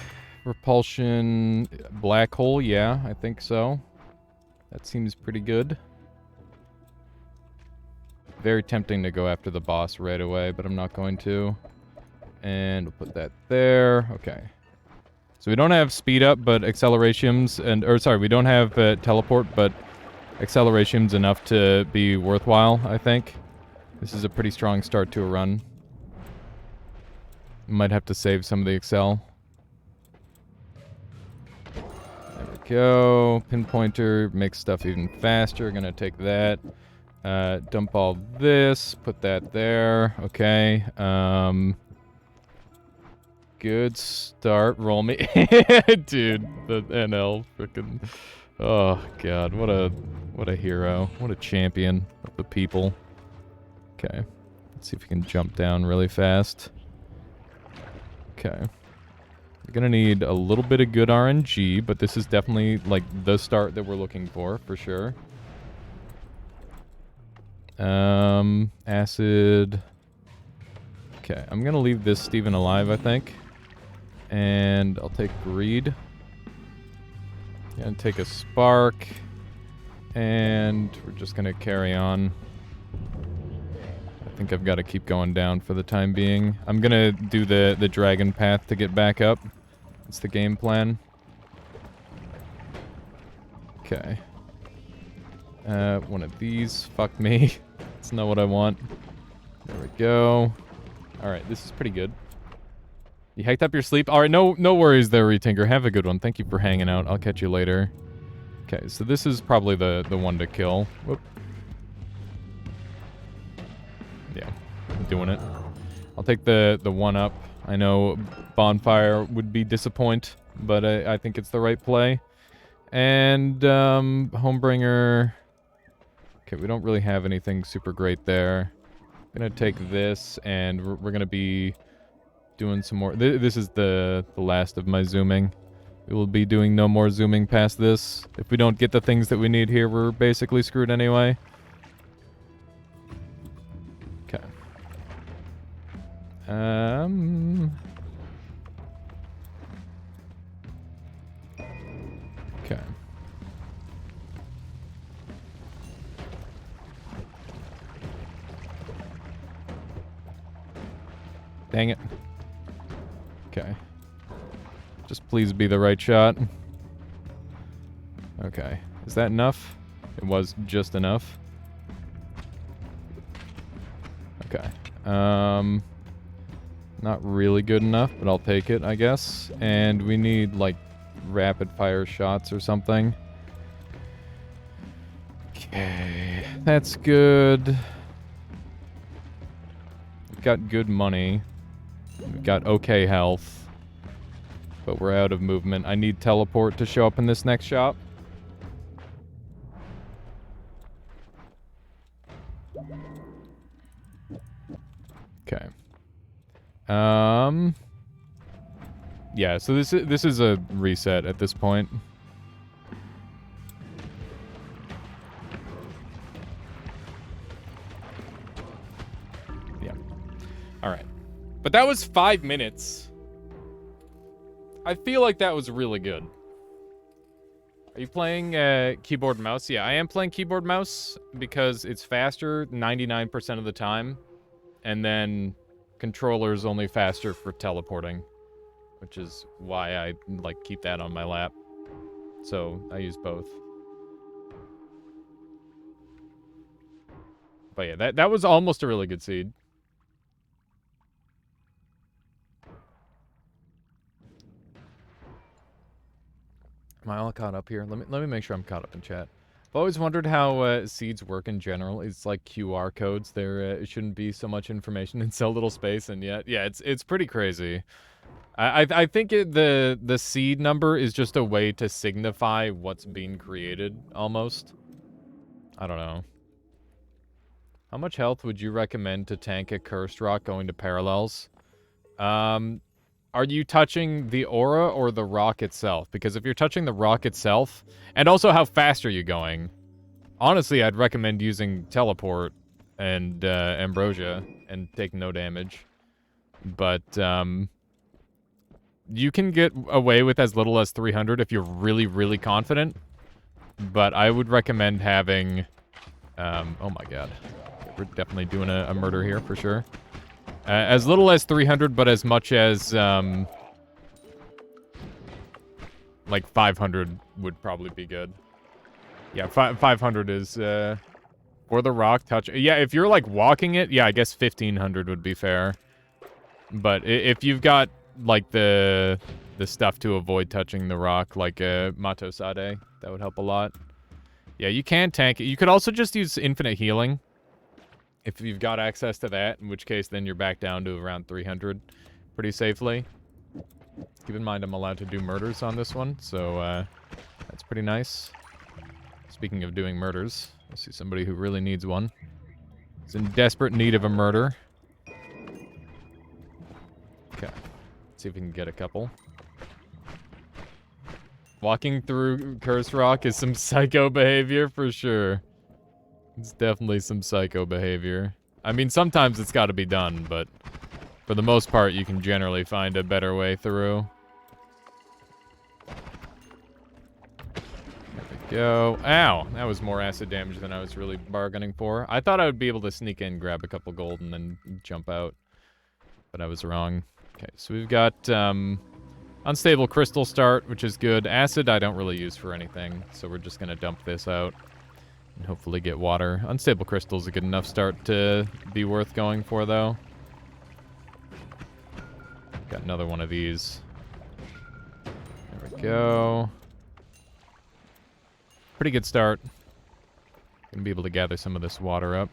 Repulsion. Black hole, yeah, I think so. That seems pretty good. Very tempting to go after the boss right away, but I'm not going to. And we'll put that there. Okay. So we don't have speed up, but accelerations and... Or, sorry, we don't have teleport, but acceleration's enough to be worthwhile, I think. This is a pretty strong start to a run. Might have to save some of the excel. There we go. Pinpointer makes stuff even faster. Gonna take that. Dump all this. Put that there. Okay. Good start. Roll me. Dude, the NL frickin'... Oh, God. What a hero. What a champion of the people. Okay. Let's see if we can jump down really fast. Okay. We're gonna need a little bit of good RNG, but this is definitely, like, the start that we're looking for sure. Acid. Okay, I'm gonna leave this Steven alive, I think. And I'll take Greed. Gonna take a Spark. And we're just gonna carry on. I think I've got to keep going down for the time being. I'm gonna do the dragon path to get back up. That's the game plan. Okay. One of these. Fuck me. That's not what I want. There we go. Alright, this is pretty good. You hiked up your sleep? Alright, no worries there, Retinker. Have a good one. Thank you for hanging out. I'll catch you later. Okay, so this is probably the one to kill. Whoop. Yeah, I'm doing it. I'll take the one up. I know Bonfire would be disappoint, but I think it's the right play. And, Homebringer... Okay, we don't really have anything super great there. I'm gonna take this, and we're gonna be doing some more... This is the last of my zooming. We will be doing no more zooming past this. If we don't get the things that we need here, we're basically screwed anyway. Okay. Okay. Dang it. Okay. Just please be the right shot. Okay. Is that enough? It was just enough. Okay. Not really good enough, but I'll take it, I guess. And we need, like, rapid fire shots or something. Okay. That's good. We've got good money. We've got okay health. But we're out of movement. I need teleport to show up in this next shop. Okay. Yeah, so this is a reset at this point. Yeah. All right. But that was 5 minutes. I feel like that was really good. Are you playing keyboard mouse? Yeah, I am playing keyboard mouse because it's faster 99% of the time. And then controller's only faster for teleporting, which is why I like keep that on my lap. So I use both. But yeah, that was almost a really good seed. Am I all caught up here? Let me make sure I'm caught up in chat. I've always wondered how seeds work in general. It's like QR codes. There shouldn't be so much information in so little space, and yet, yeah, it's pretty crazy. I think the seed number is just a way to signify what's being created, almost. I don't know. How much health would you recommend to tank a cursed rock going to parallels? Are you touching the aura or the rock itself? Because if you're touching the rock itself, and also how fast are you going? Honestly, I'd recommend using teleport and ambrosia and take no damage. But you can get away with as little as 300 if you're really, really confident. But I would recommend having... oh my god. We're definitely doing a murder here for sure. As little as 300, but as much as, like 500 would probably be good. Yeah, 500 is, for the rock touch. Yeah, if you're, like, walking it, yeah, I guess 1500 would be fair. But if you've got, like, the stuff to avoid touching the rock, like, Mato Sade, that would help a lot. Yeah, you can tank it. You could also just use infinite healing. If you've got access to that, in which case then you're back down to around 300 pretty safely. Keep in mind I'm allowed to do murders on this one, so that's pretty nice. Speaking of doing murders, I see somebody who really needs one. He's in desperate need of a murder. Okay, let's see if we can get a couple. Walking through Curse Rock is some psycho behavior for sure. It's definitely some psycho behavior. I mean, sometimes it's got to be done, but for the most part, you can generally find a better way through. There we go. Ow! That was more acid damage than I was really bargaining for. I thought I would be able to sneak in, grab a couple gold, and then jump out. But I was wrong. Okay, so we've got unstable crystal start, which is good. Acid I don't really use for anything, so we're just going to dump this out. And hopefully get water. Unstable crystal's a good enough start to be worth going for, though. Got another one of these. There we go. Pretty good start. Gonna be able to gather some of this water up.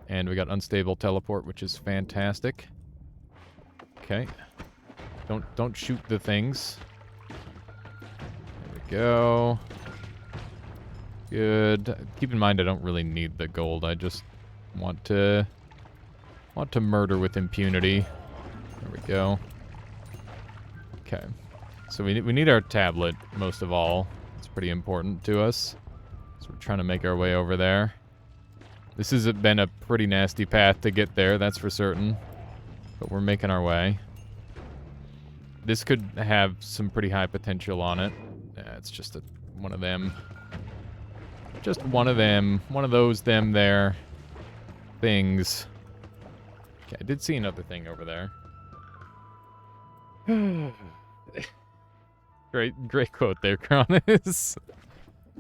And we got unstable teleport, which is fantastic. Okay. Don't shoot the things. There we go. Good. Keep in mind I don't really need the gold. I just want to murder with impunity. There we go. Okay. So we need our tablet most of all. It's pretty important to us. So we're trying to make our way over there. This has been a pretty nasty path to get there, that's for certain. But we're making our way. This could have some pretty high potential on it. Yeah, it's just one of them. Just one of them. One of those them there things. Okay, I did see another thing over there. Great quote there, Cronus.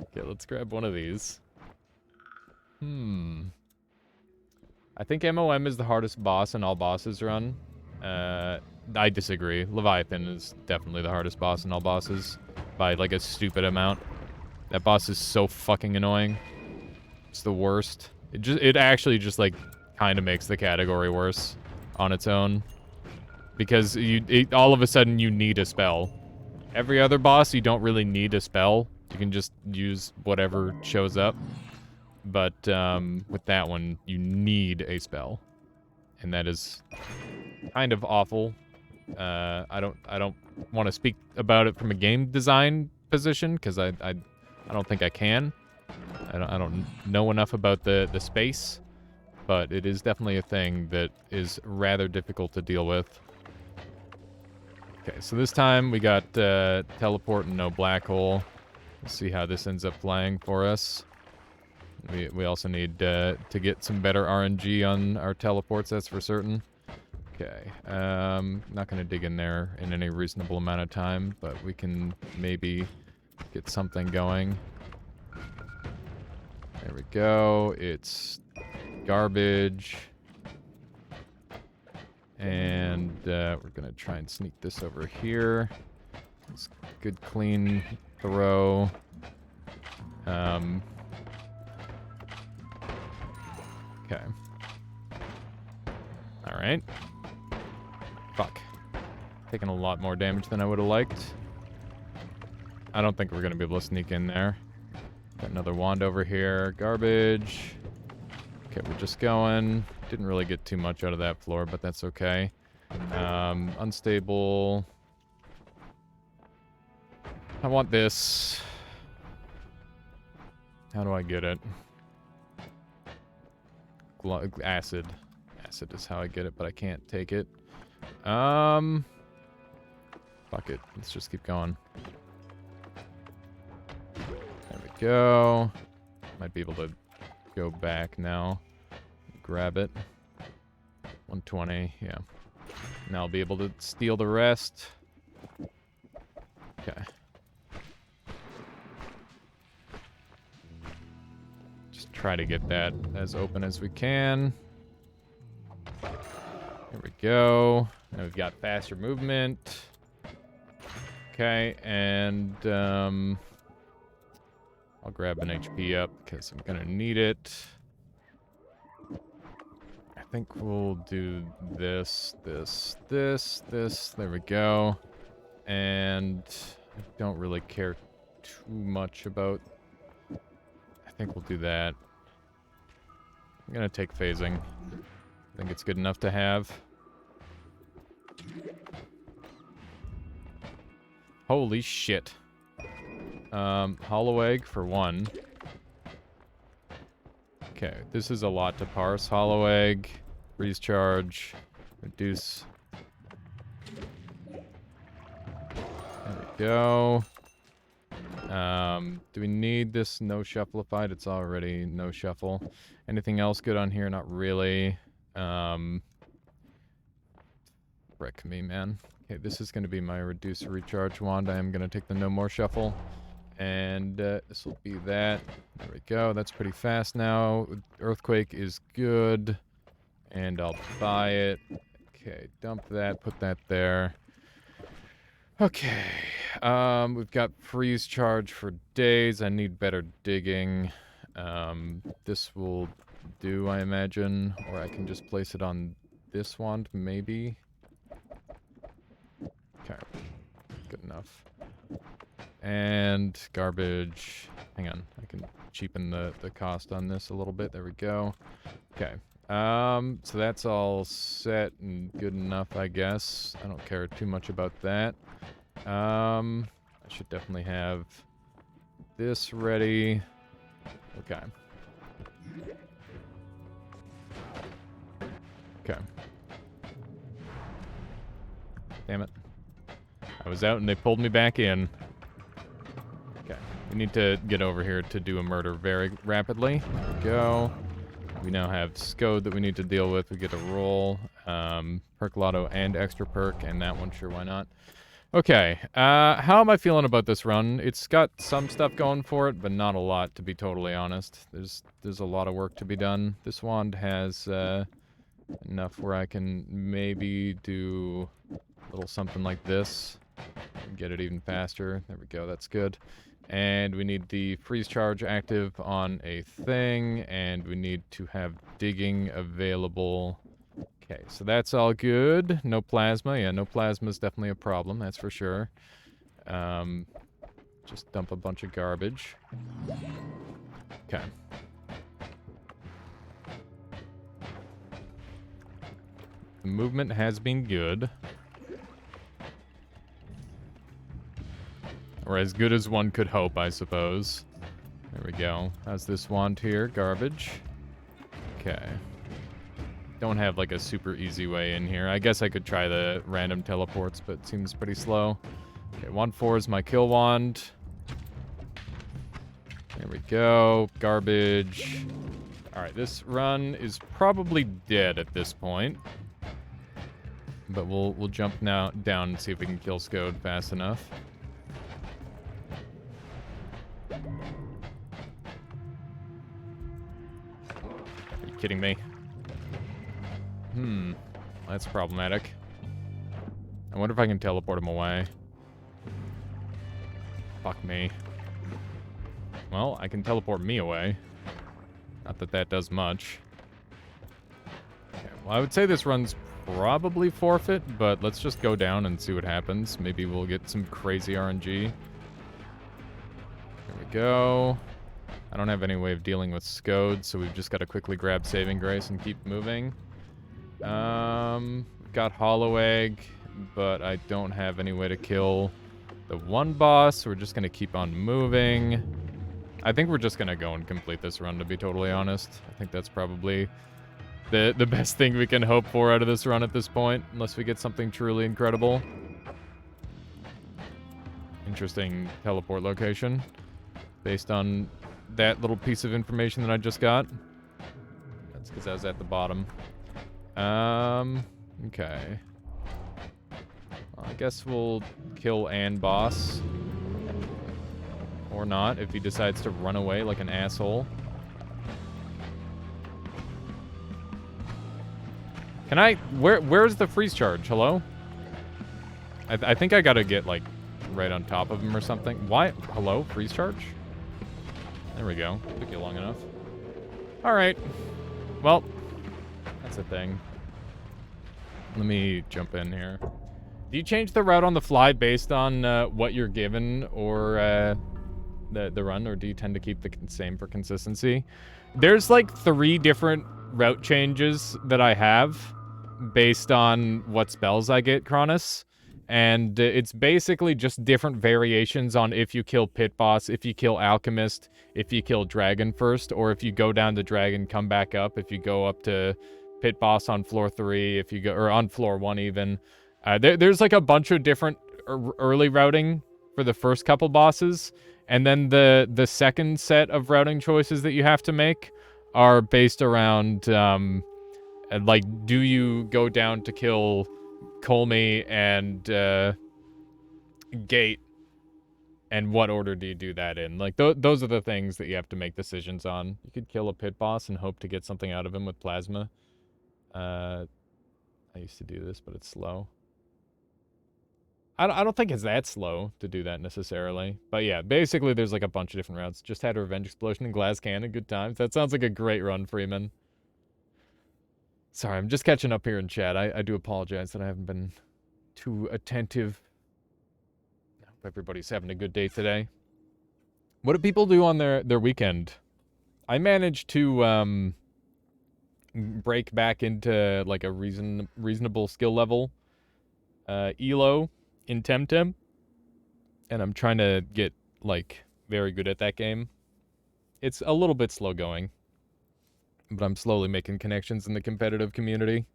Okay, let's grab one of these. I think MOM is the hardest boss in all bosses run. I disagree. Leviathan is definitely the hardest boss in all bosses. By, like, a stupid amount. That boss is so fucking annoying. It's the worst. It actually just, like, kind of makes the category worse on its own. Because all of a sudden you need a spell. Every other boss, you don't really need a spell. You can just use whatever shows up. But with that one, you need a spell. And that is kind of awful. I don't want to speak about it from a game design position, because I don't think I can. I don't know enough about the space, but it is definitely a thing that is rather difficult to deal with. Okay, so this time we got teleport and no black hole. Let's see how this ends up playing for us. We also need to get some better RNG on our teleports, that's for certain. Okay, not going to dig in there in any reasonable amount of time, but we can maybe get something going. There we go. It's garbage. And we're going to try and sneak this over here. It's good, clean throw. Okay. Alright. Fuck. Taking a lot more damage than I would have liked. I don't think we're going to be able to sneak in there. Got another wand over here. Garbage. Okay, we're just going. Didn't really get too much out of that floor, but that's okay. Unstable. I want this. How do I get it? Acid. Acid is how I get it, but I can't take it. Fuck it. Let's just keep going. There we go. Might be able to go back now. Grab it. 120, yeah. Now I'll be able to steal the rest. Okay. Just try to get that as open as we can. Here we go. Now we've got faster movement. Okay, and I'll grab an HP up because I'm gonna need it. I think we'll do this. There we go. And I don't really care too much about... I think we'll do that. I'm gonna take phasing. I think it's good enough to have. Holy shit. Hollow egg for one. Okay, this is a lot to parse. Hollow egg, freeze charge, reduce. There we go. Do we need this no shuffleified? It's already no shuffle. Anything else good on here? Not really. Frick me, man. Okay, this is going to be my reduce recharge wand. I am going to take the no more shuffle. And this will be that. There we go. That's pretty fast now. Earthquake is good. And I'll buy it. Okay, dump that, put that there. Okay. We've got freeze charge for days. I need better digging. This will do, I imagine. Or I can just place it on this wand, maybe. Okay. Good enough. And garbage. Hang on. I can cheapen the cost on this a little bit. There we go. Okay. So that's all set and good enough, I guess. I don't care too much about that. I should definitely have this ready. Okay. Okay. Damn it. I was out and they pulled me back in. Okay. We need to get over here to do a murder very rapidly. There we go. We now have Scode that we need to deal with. We get a roll. Percolato and extra perk, and that one, sure, why not? Okay, how am I feeling about this run? It's got some stuff going for it, but not a lot, to be totally honest. There's a lot of work to be done. This wand has enough where I can maybe do a little something like this. Get it even faster. There we go, that's good. And we need the freeze charge active on a thing, and we need to have digging available. Okay, so that's all good. No plasma. Yeah, no plasma is definitely a problem, that's for sure. Just dump a bunch of garbage. Okay. The movement has been good. Or as good as one could hope, I suppose. There we go. How's this wand here? Garbage. Okay. Don't have like a super easy way in here. I guess I could try the random teleports, but it seems pretty slow. Okay, wand 4 is my kill wand. There we go. Garbage. Alright, this run is probably dead at this point. But we'll jump now down and see if we can kill Scode fast enough. Are you kidding me? That's problematic. I wonder if I can teleport him away. Fuck me. Well, I can teleport me away. Not that that does much. Okay, well, I would say this run's probably forfeit, but let's just go down and see what happens. Maybe we'll get some crazy RNG. Here we go. I don't have any way of dealing with Scode, so we've just got to quickly grab Saving Grace and keep moving. Got Hollow Egg, but I don't have any way to kill the one boss, so we're just gonna keep on moving. I think we're just gonna go and complete this run, to be totally honest. I think that's probably the best thing we can hope for out of this run at this point, unless we get something truly incredible. Interesting teleport location, based on that little piece of information that I just got. That's because I was at the bottom. Okay. Well, I guess we'll kill An boss. Or not, if he decides to run away like an asshole. Can I... Where's the freeze charge? Hello? I think I gotta get, like, right on top of him or something. Why? Hello? Freeze charge? There we go. Took you long enough. Alright. Well, that's a thing. Let me jump in here. Do you change the route on the fly based on what you're given or the run, or do you tend to keep the same for consistency? There's like 3 different route changes that I have based on what spells I get, Cronus. And it's basically just different variations on if you kill Pit Boss, if you kill Alchemist, if you kill Dragon first, or if you go down to Dragon, come back up, if you go up to Pit Boss on floor 3, if you go, or on floor 1 even. There's like a bunch of different early routing for the first couple bosses, and then the second set of routing choices that you have to make are based around, like, do you go down to kill Colmy and Gate And what order do you do that in? Like, those are the things that you have to make decisions on. You could kill a pit boss and hope to get something out of him with plasma. I used to do this, but it's slow. I don't think it's that slow to do that necessarily. But yeah, basically there's like a bunch of different routes. Just had a revenge explosion and glass cannon. Good times. That sounds like a great run, Freeman. Sorry, I'm just catching up here in chat. I do apologize that I haven't been too attentive. I hope everybody's having a good day today. What do people do on their weekend? I managed to break back into like a reasonable skill level elo in Temtem, and I'm trying to get like very good at that game. It's a little bit slow going, but I'm slowly making connections in the competitive community.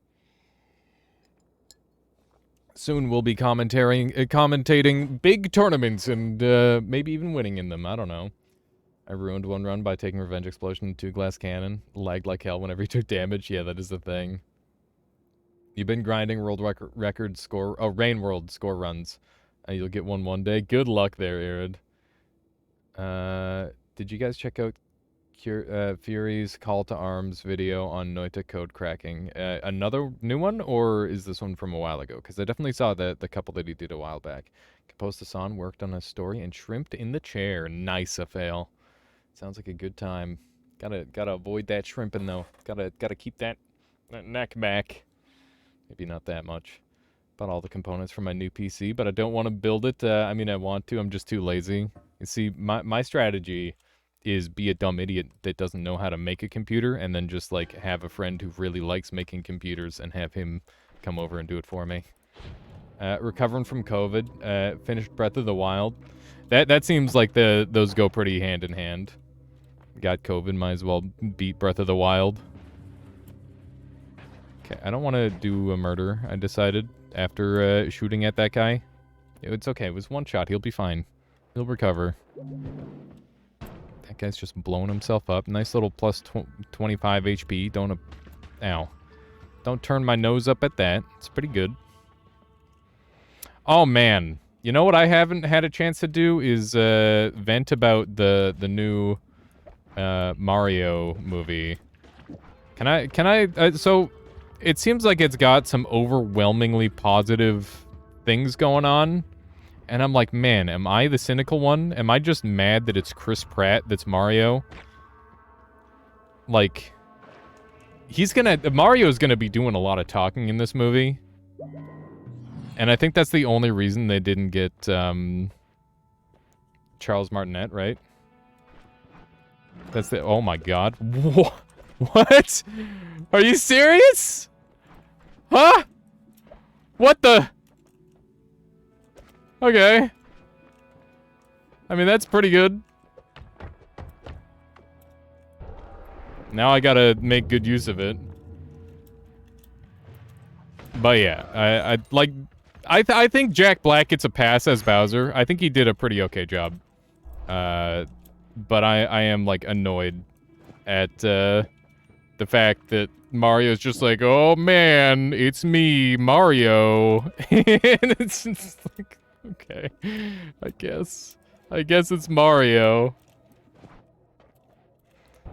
Soon we'll be commentating big tournaments and maybe even winning in them. I don't know. I ruined one run by taking Revenge Explosion and 2 glass cannon. Lagged like hell whenever he took damage. Yeah, that is the thing. You've been grinding world record score... Oh, Rain World score runs. You'll get one day. Good luck there, Arid. Did you guys check out Fury's Call to Arms video on Noita code cracking? Another new one, or is this one from a while ago? Because I definitely saw the couple that he did a while back. Composed a song, worked on a story, and shrimped in the chair. Nice a fail. Sounds like a good time. Gotta avoid that shrimping though. Gotta keep that neck back. Maybe not that much. Bought all the components for my new PC, but I don't want to build it. I mean, I want to. I'm just too lazy. You see, my strategy is be a dumb idiot that doesn't know how to make a computer, and then just like have a friend who really likes making computers and have him come over and do it for me. Recovering from COVID. Finished Breath of the Wild. That seems like those go pretty hand in hand. Got COVID, might as well beat Breath of the Wild. Okay, I don't want to do a murder, I decided, after shooting at that guy. It's okay, it was one shot, he'll be fine. He'll recover. That guy's just blowing himself up. Nice little plus 25 HP. Ow. Don't turn my nose up at that. It's pretty good. Oh, man. You know what I haven't had a chance to do is vent about the new Mario movie. Can I so it seems like it's got some overwhelmingly positive things going on, and I'm like, man, am I the cynical one? Am I just mad that it's Chris Pratt that's Mario? Like, Mario's gonna be doing a lot of talking in this movie, and I think that's the only reason they didn't get Charles Martinet, right? That's the... Oh my god. What? Are you serious? Huh? What the... Okay. I mean, that's pretty good. Now I gotta make good use of it. But yeah, I think Jack Black gets a pass as Bowser. I think he did a pretty okay job. But I am, like, annoyed at, the fact that Mario's just like, oh man, it's me, Mario. And it's just like, okay, I guess it's Mario.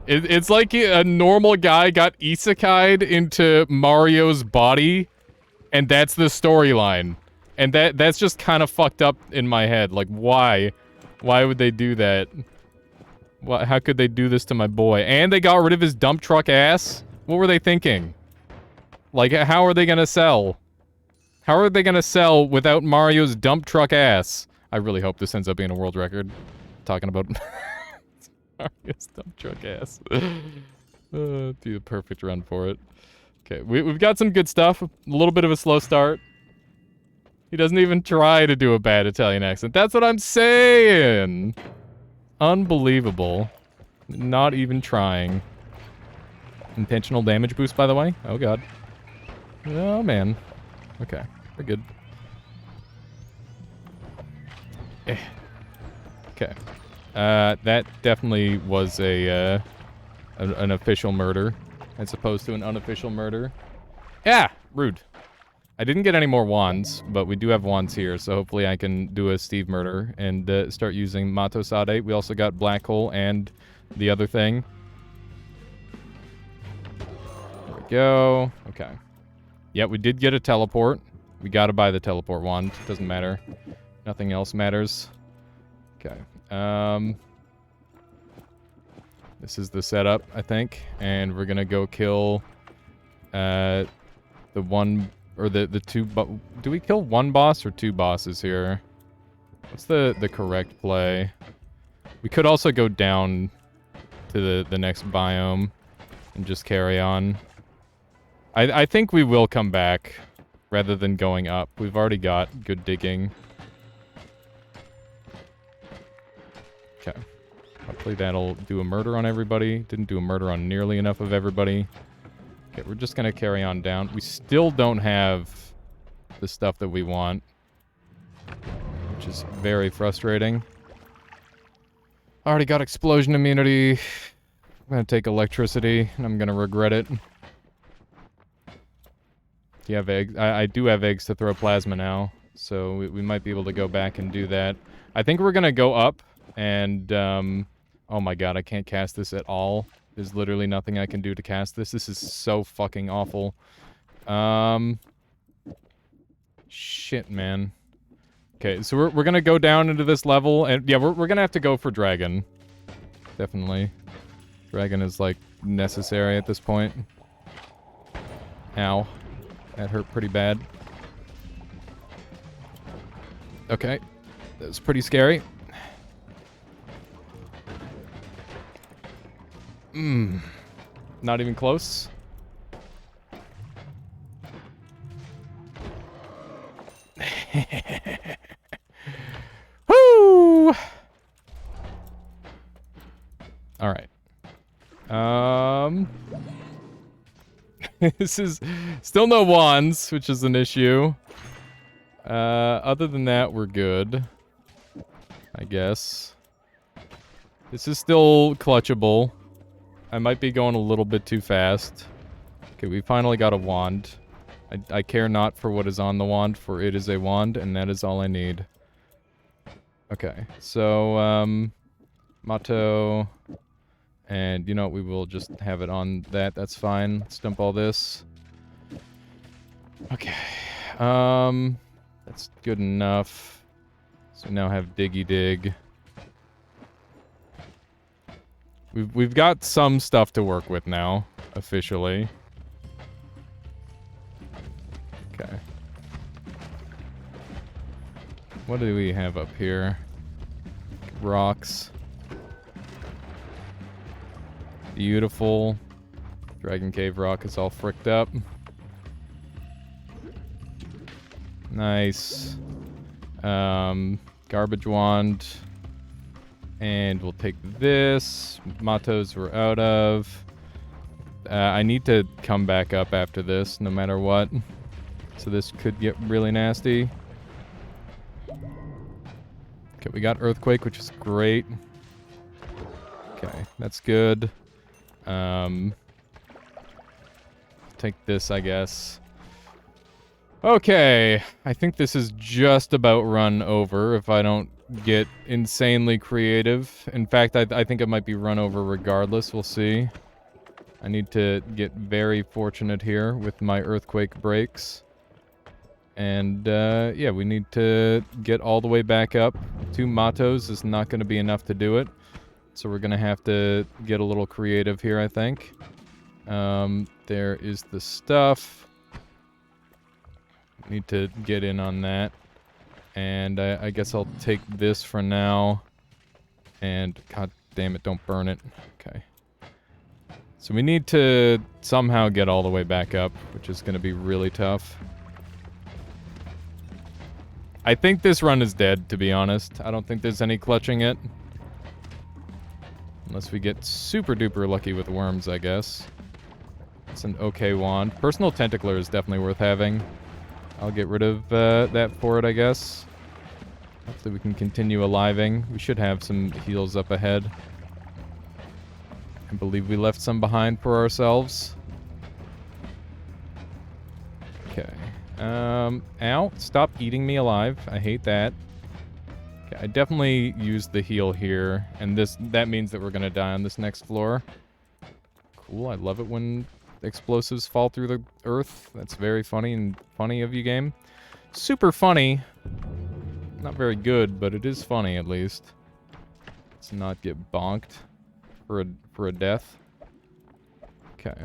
It's like a normal guy got isekai'd into Mario's body, and that's the storyline. And that's just kind of fucked up in my head. Like, why? Why would they do that? How could they do this to my boy? And they got rid of his dump truck ass? What were they thinking? Like, how are they gonna sell? How are they gonna sell without Mario's dump truck ass? I really hope this ends up being a world record. Talking about Mario's dump truck ass. Be the perfect run for it. Okay, we've got some good stuff. A little bit of a slow start. He doesn't even try to do a bad Italian accent. That's what I'm saying! Unbelievable. Not even trying. Intentional damage boost, by the way? Oh, God. Oh, man. Okay. We're good. Okay. That definitely was an official murder, as opposed to an unofficial murder. Yeah! Rude. I didn't get any more wands, but we do have wands here, so hopefully I can do a Steve murder and start using Mato Sade. We also got Black Hole and the other thing. There we go. Okay. Yeah, we did get a teleport. We gotta buy the teleport wand. Doesn't matter. Nothing else matters. Okay. This is the setup, I think. And we're gonna go kill the one... Or the two... Do we kill one boss or two bosses here? What's the correct play? We could also go down to the next biome and just carry on. I think we will come back rather than going up. We've already got good digging. Okay. Hopefully that'll do a murder on everybody. Didn't do a murder on nearly enough of everybody. Okay, we're just gonna carry on down. We still don't have the stuff that we want, which is very frustrating. Already got explosion immunity. I'm gonna take electricity, and I'm gonna regret it. Do you have eggs? I do have eggs to throw plasma now, so we might be able to go back and do that. I think we're gonna go up, and, oh my god, I can't cast this at all. There's literally nothing I can do to cast this. This is so fucking awful. Shit, man. Okay, so we're gonna go down into this level, and yeah, we're gonna have to go for Dragon. Definitely. Dragon is, like, necessary at this point. Ow. That hurt pretty bad. Okay. That was pretty scary. Not even close. Woo! Alright. This is still no wands, which is an issue. Other than that, we're good. I guess. This is still clutchable. I might be going a little bit too fast. Okay, we finally got a wand. I care not for what is on the wand, for it is a wand, and that is all I need. Okay, so, Mato... And, you know what, we will just have it on that, that's fine. Let's dump all this. Okay, that's good enough. So we now have Diggy Dig. We've got some stuff to work with now, officially. Okay. What do we have up here? Rocks. Beautiful. Dragon Cave rock is all fricked up. Nice. Garbage wand. And we'll take this. Matos we're out of. I need to come back up after this, no matter what. So this could get really nasty. Okay, we got Earthquake, which is great. Okay, that's good. Take this, I guess. Okay, I think this is just about run over if I don't get insanely creative. In fact, I think it might be run over regardless. We'll see. I need to get very fortunate here with my Earthquake breaks. And, yeah, we need to get all the way back up. 2 Matos is not going to be enough to do it. So we're going to have to get a little creative here, I think. There is the stuff. Need to get in on that. And I guess I'll take this for now. And, god damn it, don't burn it. Okay. So we need to somehow get all the way back up, which is going to be really tough. I think this run is dead, to be honest. I don't think there's any clutching it. Unless we get super duper lucky with worms, I guess. It's an okay wand. Personal Tentacler is definitely worth having. I'll get rid of that for it, I guess. Hopefully we can continue aliving. We should have some heals up ahead. I believe we left some behind for ourselves. Okay. Ow. Stop eating me alive. I hate that. Okay, I definitely used the heal here, and that means that we're gonna die on this next floor. Cool, I love it when explosives fall through the earth. That's very funny and funny of you, game. Super funny. Not very good, but it is funny at least. Let's not get bonked for a death. Okay.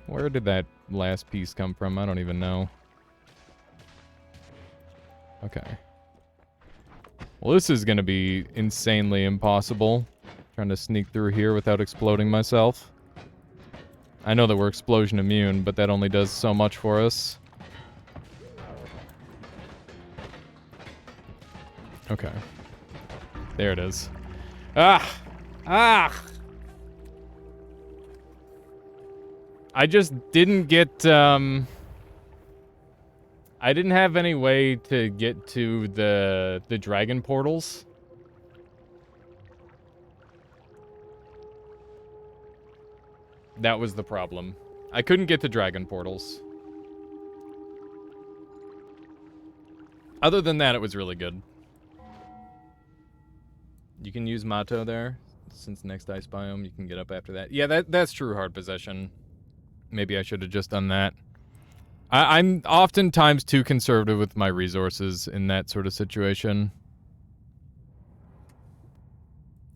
Where did that last piece come from? I don't even know. Okay. Well, this is gonna be insanely impossible. Trying to sneak through here without exploding myself. I know that we're explosion immune, but that only does so much for us. Okay. There it is. Ah! Ah! I just didn't get, I didn't have any way to get to the dragon portals. That was the problem. I couldn't get to dragon portals. Other than that, it was really good. You can use Mato there. Since next ice biome, you can get up after that. Yeah, that's true hard possession. Maybe I should have just done that. I'm oftentimes too conservative with my resources in that sort of situation.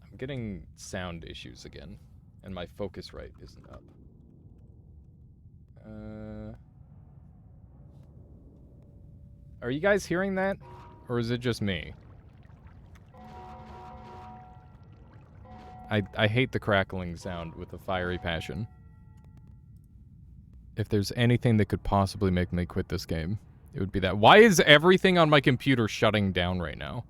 I'm getting sound issues again, and my focus rate isn't up. Are you guys hearing that? Or is it just me? I hate the crackling sound with a fiery passion. If there's anything that could possibly make me quit this game, it would be that. Why is everything on my computer shutting down right now?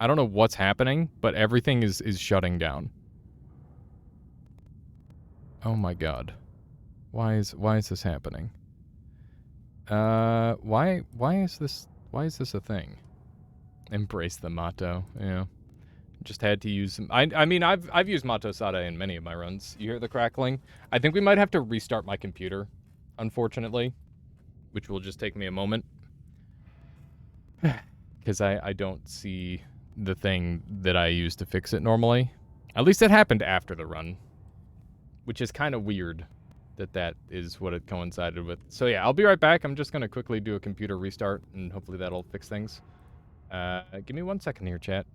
I don't know what's happening, but everything is shutting down. Oh my god. Why is this happening? Why is this a thing? Embrace the motto, yeah. Just had to use some. I mean, I've used Mato Sada in many of my runs. You hear the crackling? I think we might have to restart my computer, unfortunately, which will just take me a moment. Because I don't see the thing that I use to fix it normally. At least it happened after the run, which is kind of weird that is what it coincided with. So yeah, I'll be right back. I'm just going to quickly do a computer restart, and hopefully that'll fix things. Give me 1 second here, chat.